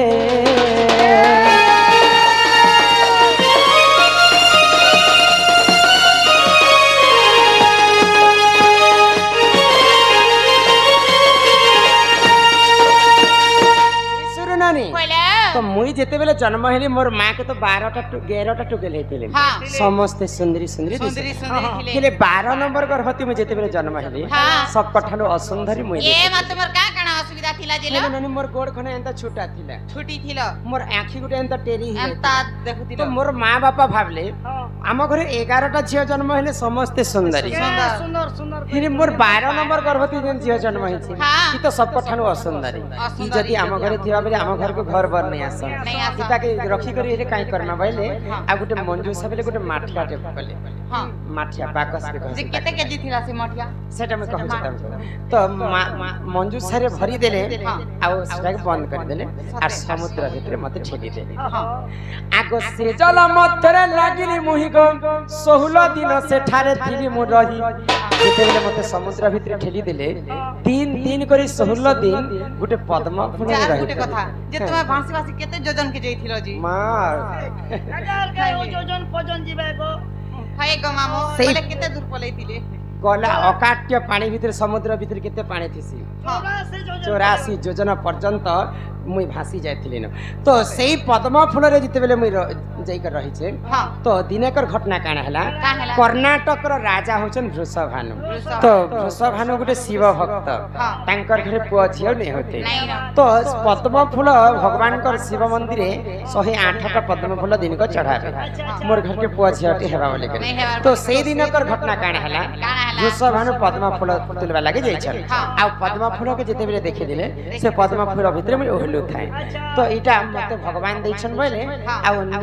Speaker 1: सुरनानी
Speaker 2: बोले
Speaker 1: तो मुई जेतेबेले जन्म हेली मोर माँ के तो 12टा 11टा टुकेल हेतिले
Speaker 2: हाँ।
Speaker 1: समस्त सुंदरी सुंदरी
Speaker 2: सुंदरी सुंदरी थिले
Speaker 1: हेले 12 नंबर गर्भवती मुई जेतेबेले जन्म हेली
Speaker 2: हाँ।
Speaker 1: सब कठालो असुंदरी मुई
Speaker 2: ए मा तुमर का काना असुविधा थिला जिलो
Speaker 1: ननी मोर गोड़ खने एंता छुटा थिला
Speaker 2: छुटी थिलो
Speaker 1: मोर आँखी गुटे एंता टेरी हिला
Speaker 2: एंता देखुतिलो
Speaker 1: तो मोर माँ बापा भाबले आम घरे 11टा झियो जन्म हेले समस्त सुंदरी
Speaker 2: सुंदर
Speaker 3: सुंदर सुंदर
Speaker 1: फिर मोर 12 नंबर गर्भवती जेन झियो जन्म हेछि
Speaker 2: हाँ।
Speaker 1: ई तो सब कठालो असुंदरी ई
Speaker 2: असुंदरी
Speaker 1: जदी आम घरे थिबा बेले आम घर को घर बर नहीं आसन
Speaker 2: नहीं आसन।
Speaker 1: सीता के रखी करी हेले काई करना भइले आ गुटे मंजू सबले गुटे माठिया टे कले
Speaker 2: हां
Speaker 1: माठिया बाकस के
Speaker 2: जे
Speaker 1: कहै
Speaker 2: केते केजी थिला से मठिया
Speaker 1: सेटा में कहै छै तो मंजू सारे भरी देले
Speaker 2: हाँ।
Speaker 1: आ सेटा के बंद कर देले आ समुद्र भीतर मते ठेली देले
Speaker 2: हां
Speaker 1: आगो से जल मथरे लागिली मुहि गो 16 दिन से ठारे थिली मु रही जेतेबेले मते समुद्र भीतर ठेली देले 3 दिन करी 16 दिन गुटे पद्म फूल
Speaker 2: चार
Speaker 1: रही
Speaker 2: गुटे कथा जे तुमे भांसी भांसी केते जोजन के जइथिलो जी
Speaker 1: मार
Speaker 3: हजार के ओ जोजन पजन जीवे गो
Speaker 2: हाय गो मामो
Speaker 1: सही।
Speaker 2: बोले केते दूर पलैतिले
Speaker 1: गला अकाट्य पानी भीतर समुद्र भीतर केते पानी थिसी 84 योजना पर्यंत मुई भासी जाइथिलिन तो सेही पद्म फूल रे जितेबेले मुई जाई कर रही छे
Speaker 2: हां
Speaker 1: तो दिनकर घटना काना हला
Speaker 2: का हला?
Speaker 1: कर्नाटक रो राजा होचन वृषभानु तो वृषभानु गुटे शिव भक्त
Speaker 2: हाँ।
Speaker 1: तांकर घरे पुआ झियो नहीं होते
Speaker 2: नहीं ना।
Speaker 1: तो पद्म फूल भगवान कर शिव मंदिर 108टा पद्म फूल दिन को चढ़ाबे मोर घर के पुआ झियो हेबा बोले
Speaker 2: नहीं
Speaker 1: के
Speaker 2: हेबार
Speaker 1: तो सेही दिनकर घटना काना हला
Speaker 2: काना हला?
Speaker 1: वृषभानु पद्म फूल तुलबा लागे जाई छन
Speaker 2: हाँ।
Speaker 1: आ पद्म फूल के जेतेबेले देखे दिले से पद्म फूल भीतर में ओहलु थाए तो इटा मते भगवान दैछन बोले
Speaker 2: हाँ।
Speaker 1: आ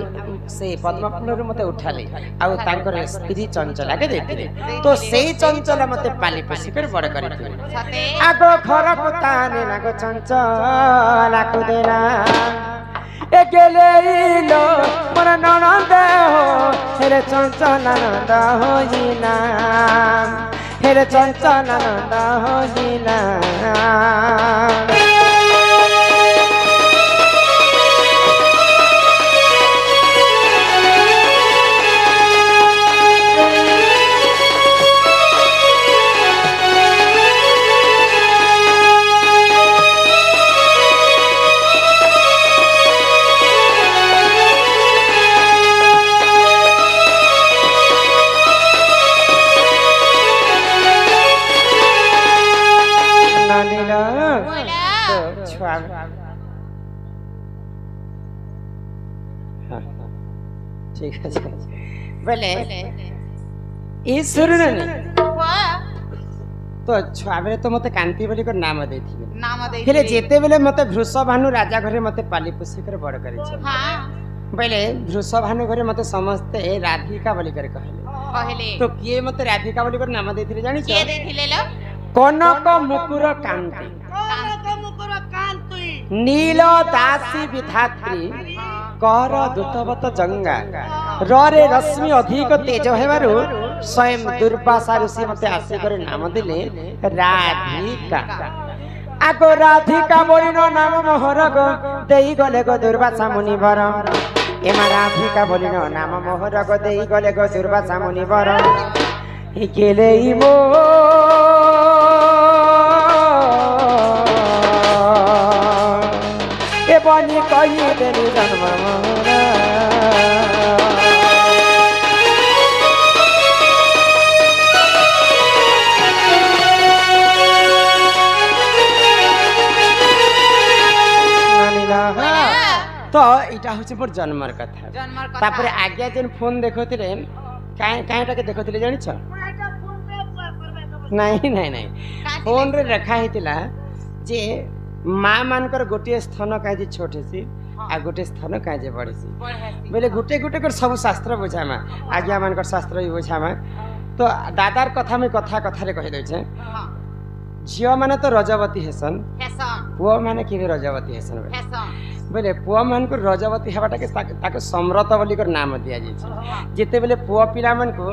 Speaker 1: से पद्म फूल मते उठाले आ तांकर स्त्री चंचला के देथिले तो सेही चंचला मते पाली पोसी कर बड़ करिथिले
Speaker 2: सते
Speaker 1: आगो घर पुताने लागो चंचला कुदेला ए गेले इलो मोर ननंद हो हेरे चंचला नंद होइना हेरे चंचला नंद होइना तो छुआ ठीक है बोले ई सुरु तो छुआ बेले तो मते कांति बोली कर नाम देथिबे
Speaker 2: नाम दे
Speaker 1: हेले जेते बेले मते वृषभानु राजा घरे मते पाली पोषी कर बड़ करे छ
Speaker 2: हां
Speaker 1: बोले वृषभानु घरे मते समस्त ए राधिका बोली कर कहले
Speaker 2: कहले
Speaker 1: तो किए मते राधिका बोली कर नाम देथिले जानि छ
Speaker 2: के देथिले लो
Speaker 1: कनक मुकुर कांति
Speaker 3: कनक मुकुर कांति
Speaker 1: नील दासी विधात्री कर दूतवत जंगा रे रश्मि अधिक तेज हेबारु स्वयं दुर्वासा ऋषि मते आसी करे नाम दिले राधिका आगो राधिका बोलिनो नाम मोहरग देई गले गो दुर्वासा मुनिवर एमा राधिका बोलिनो नाम मोहरग देई गले गो दुर्वासा मुनिवर गेले मो ए बनी कहि देली जन्म मोरा तो इटा होचे मोर जन्मर कथा
Speaker 2: जन्मर कथा
Speaker 1: तापरे आज्ञा जेन फोन देखोतिले काहेटा के देखोतिले जानि छ
Speaker 3: एटा फोन पे करबे
Speaker 1: नहीं नहीं नहीं फोन रे रखा हेतिला जे मां मानकर गोटे स्थान काहे जे छोटे सी आ गोटे स्थान काहे जे बड़े सी बोले गोटे गोटे कर सब शास्त्र बुझामा आज्ञा मानकर शास्त्र भी बुझामा तो दादार कथा में कथा कथा रे कहि दै छै
Speaker 2: हां
Speaker 1: झियो माने तो रजवती हेसन
Speaker 2: फैशन
Speaker 1: पुओ माने कि रजवती हेसन
Speaker 2: फैशन
Speaker 1: बोले पुआ मान को रजवती हेबाटा के ताके सम्रत बोली कर नाम दिया जाय छै जेते बेले पुआ पिला मान को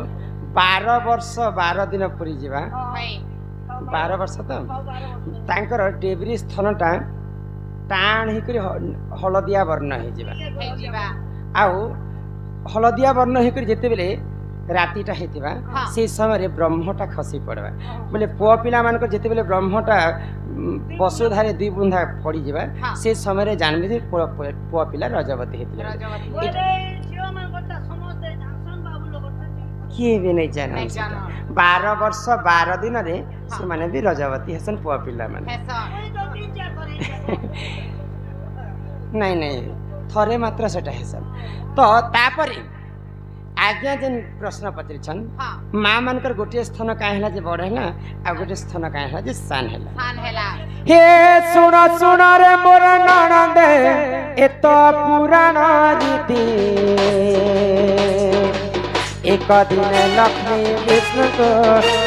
Speaker 1: 12 वर्ष 12 दिन पुरी जीवा
Speaker 2: भाई
Speaker 1: 12 वर्ष तो तांकर डेबरी स्थानटा टाण ही करी हलदिया वर्ण हे जीवा
Speaker 2: हे जीवा
Speaker 1: आउ हलदिया वर्ण हे करी जेते बेले रातीटा हेतिबा
Speaker 2: हाँ।
Speaker 1: से समय ब्रह्मटा खसी पड़वा बोले पुआ पिला मान को जेते बेले ब्रह्मटा वसुधारे दुई बुंदा पड़ी जीवा
Speaker 2: हाँ।
Speaker 1: से समय रे जानबे जे पुआ पिला रजवती हेतिला
Speaker 2: रजवती
Speaker 3: बोले जियो मन गोटा समस्त जानसन बाबू लोग
Speaker 1: किए भी नहीं जाना
Speaker 2: नहीं जाना
Speaker 1: 12 वर्ष 12 दिन रे से माने भी रजवती हसन पुआ पिला माने
Speaker 2: फैशन
Speaker 3: कोई तो तीन चार करे
Speaker 1: नहीं नहीं थरे मात्र सेटा हेसन तो तापरे आज्ञा जेन प्रश्न पत्र छन
Speaker 2: हां
Speaker 1: मां मानकर गोटे स्थान काहे हला जे बड़ हैला आ गोटे स्थान काहे हला जे सान हैला
Speaker 2: खान हेला
Speaker 1: हे सुन सुन रे मोर ननदे एत पुराण रीति एक दिन लक्ष्मी विष्णु को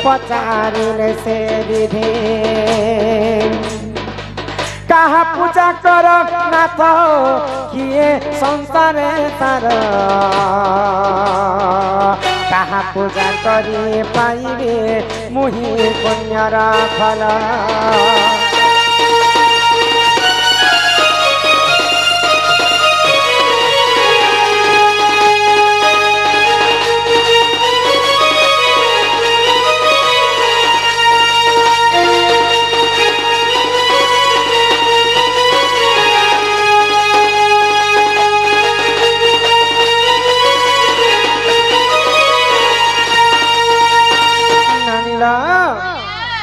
Speaker 1: पचारिले से विधि कहा पूजा कर नाथ किए संसार तार कहा पूजा करी पाइबे मुहि पुण्यर फल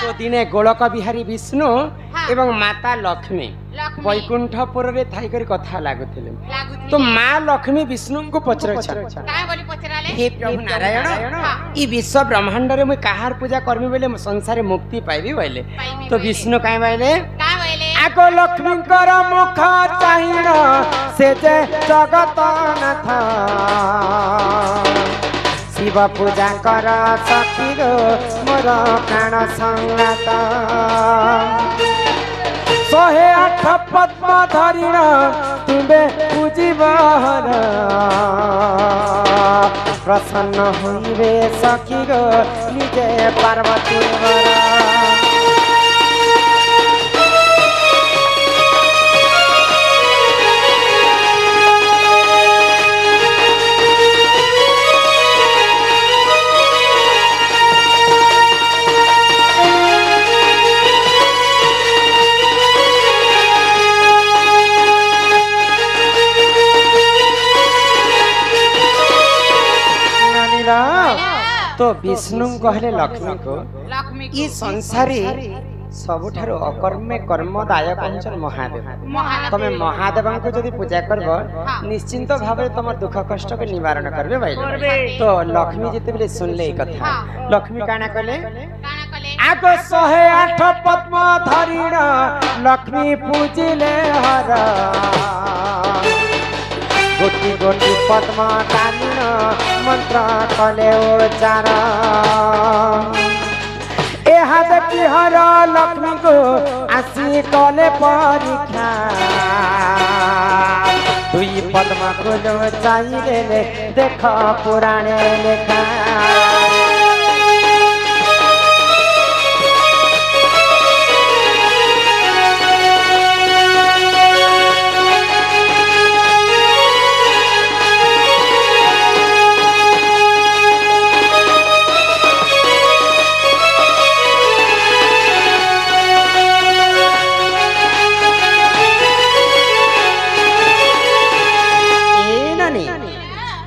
Speaker 1: तो दिने गोलक बिहारी विष्णु एवं माता लक्ष्मी
Speaker 2: लक्ष्मी
Speaker 1: वैकुंठपुर रे थाई कर कथा लागुथिले
Speaker 2: लागुथि
Speaker 1: तो मां लक्ष्मी विष्णु को पचर
Speaker 2: काय बोली पचराले
Speaker 1: हे प्रभु नारायण ई विश्व ब्रह्मांड रे मैं काहार पूजा करमी बेले संसार मुक्ति पाइबी बोले तो विष्णु काय बोले
Speaker 2: काय बोले
Speaker 1: आगो लक्ष्मी कर मुख चाहिन से जे जगत नाथ शिव पूजा कर सखी गो मोर प्राण संगात 108 पद्म धरिण तुमे पूजिब प्रसन्न होइबे सखी गो निजे पार्वती वर तो विष्णु कहले लक्ष्मी को
Speaker 2: लक्ष्मी
Speaker 1: ई संसारी ସବୁଠାରୁ ଅକର୍ମେ କର୍ମଦାୟକ ହେଉଛନ୍ତି ମହାଦେବ।
Speaker 2: ମହାଦେବ।
Speaker 1: ତମେ ମହାଦେବଙ୍କୁ ଯଦି ପୂଜା କରିବ ନିଶ୍ଚିନ୍ତ ଭାବରେ ତମର ଦୁଃଖ କଷ୍ଟକୁ ନିବାରଣ କରିବେ ଭାଇ। ତ ଲକ୍ଷ୍ମୀ ଯେତେବେଳେ ଶୁଣିଲେ ଏଇ କଥା ଲକ୍ଷ୍ମୀ କାଣା କଲେ
Speaker 2: କାଣା କଲେ
Speaker 1: ଆଗ 108 ପଦ୍ମ ଧରିଣ ଲକ୍ଷ୍ମୀ ପୂଜିଲେ ହର ଗୋଟି ଗୋଟି ପଦ୍ମ ଟାଣିଣ ମନ୍ତ୍ର କଲେ ଉଚ୍ଚାର ଏହା ଦେଖି ହର ଲକ୍ଷ୍ମୀଙ୍କୁ ଆସି କଲେ ପରୀକ୍ଷା ଦୁଇ ପଦ୍ମକୁ ଚାହିଁଦେଲେ ଦେଖ ପୁରାଣେ ଲେଖା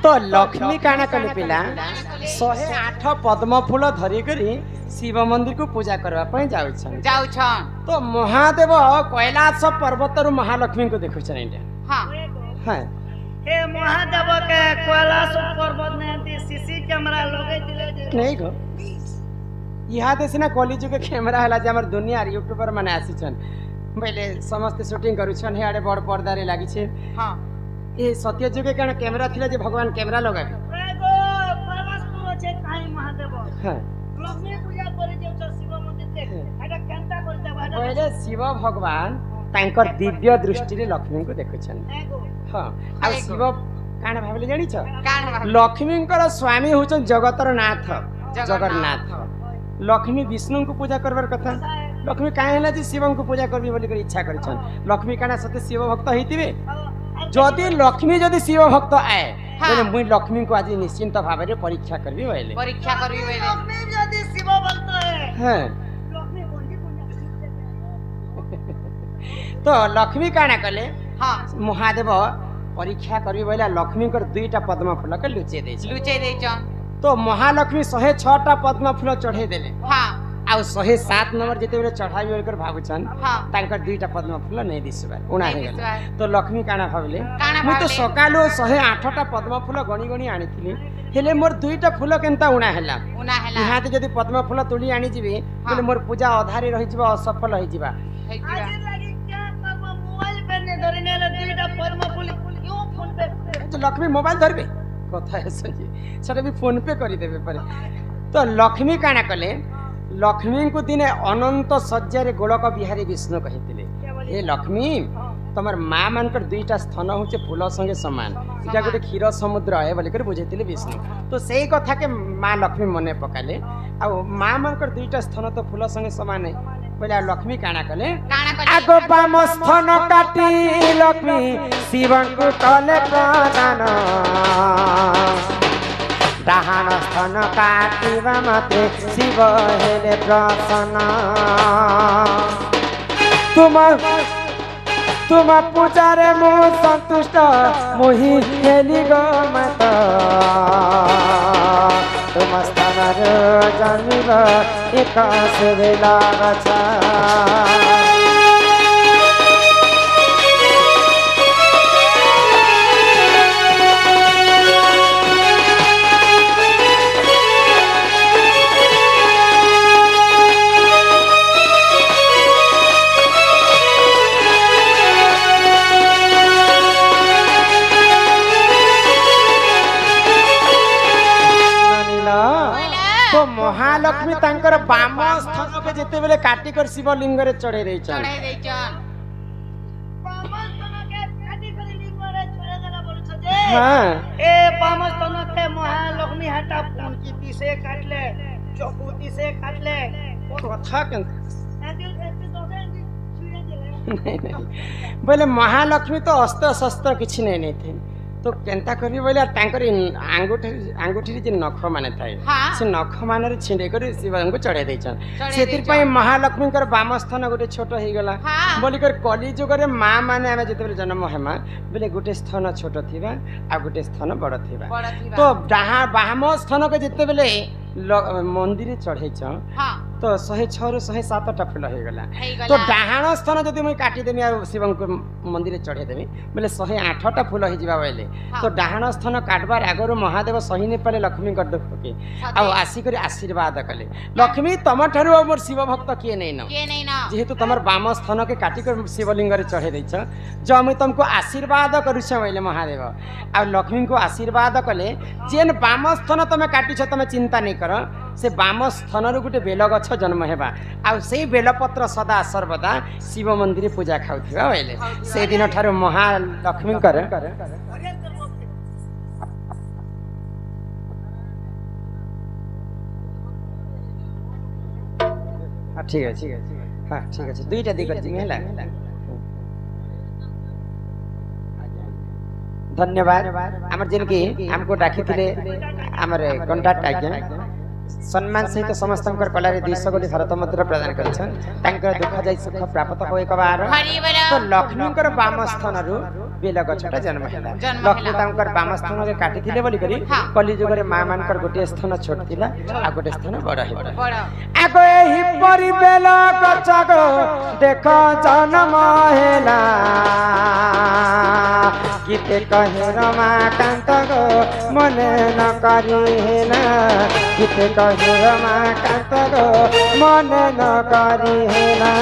Speaker 1: तो लक्ष्मी काना कले पिला 108 पद्म फूल धरी करी शिव मंदिर को पूजा करबा पय जाउछन तो महादेव कैलाश पर्वत रु महालक्ष्मी को देखुछन इंडिया
Speaker 2: हां
Speaker 1: हां
Speaker 3: हे महादेव के कैलाश पर्वत ने सीसी कैमरा लगे दिले
Speaker 1: नहीं गो इहा देसिना कॉलेज के कैमरा हला जे हमर दुनिया यूट्यूबर माने आसीछन पहले समस्त शूटिंग करूछन हे आडे बड़ पर्दा रे लागि छे
Speaker 2: हां
Speaker 1: ए सत्य जुगे काना कैमरा थिला जे भगवान कैमरा लगाबे
Speaker 3: एगो कैलाश पर्वत छे काई महादेव
Speaker 1: हां
Speaker 3: लक्ष्मी पूजा करे जे शिव मंदिर ते एटा केनता करते बाडा
Speaker 1: पहले शिव भगवान तांकर दिव्य दृष्टि रे लक्ष्मी को देखुछन
Speaker 3: एगो
Speaker 1: हां आ शिव काना भाबले जानि छ
Speaker 2: काना
Speaker 1: लक्ष्मींकर स्वामी होचन जगतर नाथ जगन्नाथ लक्ष्मी विष्णु को पूजा करबार कथा लक्ष्मी काहे हला जे शिव को पूजा करबी बोली कर इच्छा करिछन लक्ष्मी काना सते शिव भक्त हेतिबे जदि लक्ष्मी जदि शिव भक्त आए बोले मुई लक्ष्मी को आज निश्चिंत भाव में परीक्षा करबी बोले
Speaker 2: परीक्षा करबी बोले
Speaker 3: लक्ष्मी यदि शिव भक्त है
Speaker 1: हां
Speaker 3: लक्ष्मी कोंडी
Speaker 1: तो लक्ष्मी काना कले
Speaker 2: हां
Speaker 1: महादेव परीक्षा करबी बोले लक्ष्मी कर दुईटा पद्म फूल के लुचे देछन तो महालक्ष्मी 106 टा पद्म फूल चढ़े देले
Speaker 2: हां
Speaker 1: आ 107 नंबर जेते बेले चढ़ाई बोलकर भाबुछन
Speaker 2: हां
Speaker 1: तांकर दुईटा पद्म फूल नहीं दिसबा उना हे गेल
Speaker 2: दिसबा।
Speaker 1: तो लक्ष्मी काना भाबले
Speaker 2: काना
Speaker 1: मु तो
Speaker 2: भाबले?
Speaker 1: सकालो 108 टा पद्म फूल गणी गणी आनिथिली हेले मोर दुईटा फूल केनता उना हैला
Speaker 2: उना हैला
Speaker 1: इहाते जदी पद्म फूल तुली आनी जिबे बोले मोर पूजा अधारी रहि जिबा असफल होई जिबा
Speaker 2: हेतिबा
Speaker 3: आज लगी क्या करबो मोबाइल पे ने धरिने ले दुईटा पद्म फूल क्यों फोन पे
Speaker 1: तो लक्ष्मी मोबाइल धरबे कथा है सजी सेटा भी फोन पे करी देबे परे तो लक्ष्मी काना कले लक्ष्मी को दिने अनंत सज्जारे गोलक बिहारी विष्णु कहितिले हे लक्ष्मी तमर मां मानकर दुईटा स्थान होचे फूल संगे समान इटा गोटे क्षीर समुद्र है बोली कर बुझेतिले विष्णु तो सेही कथा के मां लक्ष्मी मने पकाले आ मां मानकर दुईटा स्थान तो फूल संगे समान है बोले लक्ष्मी काना कले आगो बाम स्थान काटी लक्ष्मी शिवन को कले प्रदान डाहान स्थान काटिबा मते शिव हेले प्रसन्न तुम पूजारे मु संतुष्ट मोहि हेली गो मत तुम स्थान जन्मिल एक सेवेला गछा महालक्ष्मी तांकर बाम स्थान के जेते बेले काटी कर शिवलिंग रे चढ़े देछन
Speaker 3: पामस्तन के काटी करी लिंग रे छोड़े देला बोल छ जे
Speaker 1: हां
Speaker 3: ए पामस्तन के महालक्ष्मी हटा फोन की दिसे काटले चकुती से काटले
Speaker 1: कथा के
Speaker 3: दिल से दोगे छुए दिले
Speaker 1: नहीं बोले महालक्ष्मी तो अस्त्र शस्त्र किछि नहीं थे तो केनता करबी बोले तांकर आंगुठी जे नख माने थाए से नख माने रे छिंडे कर शिवन को चढ़े देछन सेतिर पई महालक्ष्मी कर वाम स्थान गोटे छोट हे गेला बोली कर कली जुग रे मां माने आमे जते जन्म हेमा बोले गोटे स्थान छोट थिबा आ गोटे स्थान बड़ थिबा तो वाम स्थान के जते बेले मंदिर चढ़े छ तो तो 106 रु 107टा फूल हो गला
Speaker 2: ହେଇଗଲା।
Speaker 1: तो डाहाण स्थान जदि मुई काटी देमी आ शिव मंदिर चढ़े देमी बोले 108टा फूल हो जिबा बोले तो डाहाण स्थान काटबार आगरु महादेव सही ने पाले लक्ष्मी कर दुखके आ आसी कर आशीर्वाद कले लक्ष्मी तम ठारु मोर शिव भक्त किए नै न
Speaker 2: କିଏ ନେଇ ନା
Speaker 1: जेहेतु तमर वाम स्थान के काटी कर शिवलिंग रे चढ़े दैछ जो हम तुमको आशीर्वाद करूछ बोले महादेव आ लक्ष्मी को आशीर्वाद कले जेन वाम स्थान तमे काटी छ तमे चिंता नहीं कर से वाम स्थान रु गुटे बेल गछ जन्म हेबा आ से बेलपत्र सदा सर्वदा शिव मंदिर पूजा खाउथिबा बोले से दिन ठारु महालक्ष्मी कर ठीक है हाँ ठीक है दुईटा दिक्कत जी है धन्यवाद आमर जिन की हमको डाकी थिले आमर कॉन्टैक्ट आज्ञा सम्मान सहित समस्त कलारे 200 गोली भारत मुद्रा प्रदान करिछन तांकर दुख जाई सुख प्राप्त हो एक बार
Speaker 2: हरि बोल
Speaker 1: तो लक्ष्मीकर वाम स्थान रु बेल गछटा जन्म हेला लक्ष्मी तांकर वाम स्थान रे काटी थिले बोली करी कली जुग रे मां मानकर गोटे स्थान छोट थिला आ गोटे स्थान बड़ हेबा
Speaker 2: ବଡ଼
Speaker 1: आगो एही परि बेल गछ गो देख जन्म हेला गीते कहे रमाकांत गो मने न करी हेला गीते कहे रमाकांत गो मने न करी हेला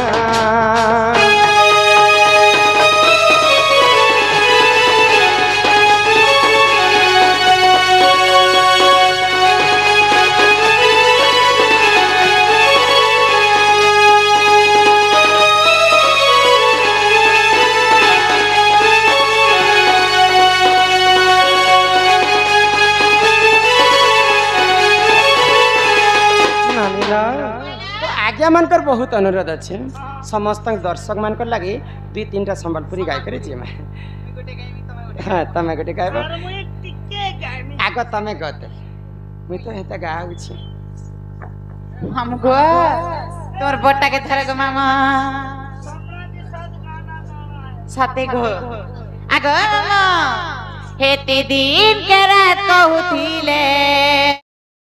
Speaker 1: आज्ञा मानकर बहुत अनुरोध अच्छे समस्त दर्शक मानकर लगे 2-3टा संबलपुरी गाय करे जी हाँ तमे गोटे गायब आग तमे गते मुई तो हेता गाउ छी
Speaker 2: हमको तोर बट्टा के धरे गो मामा साथे गो आगो मामा हेते दिन के रात कहूथिले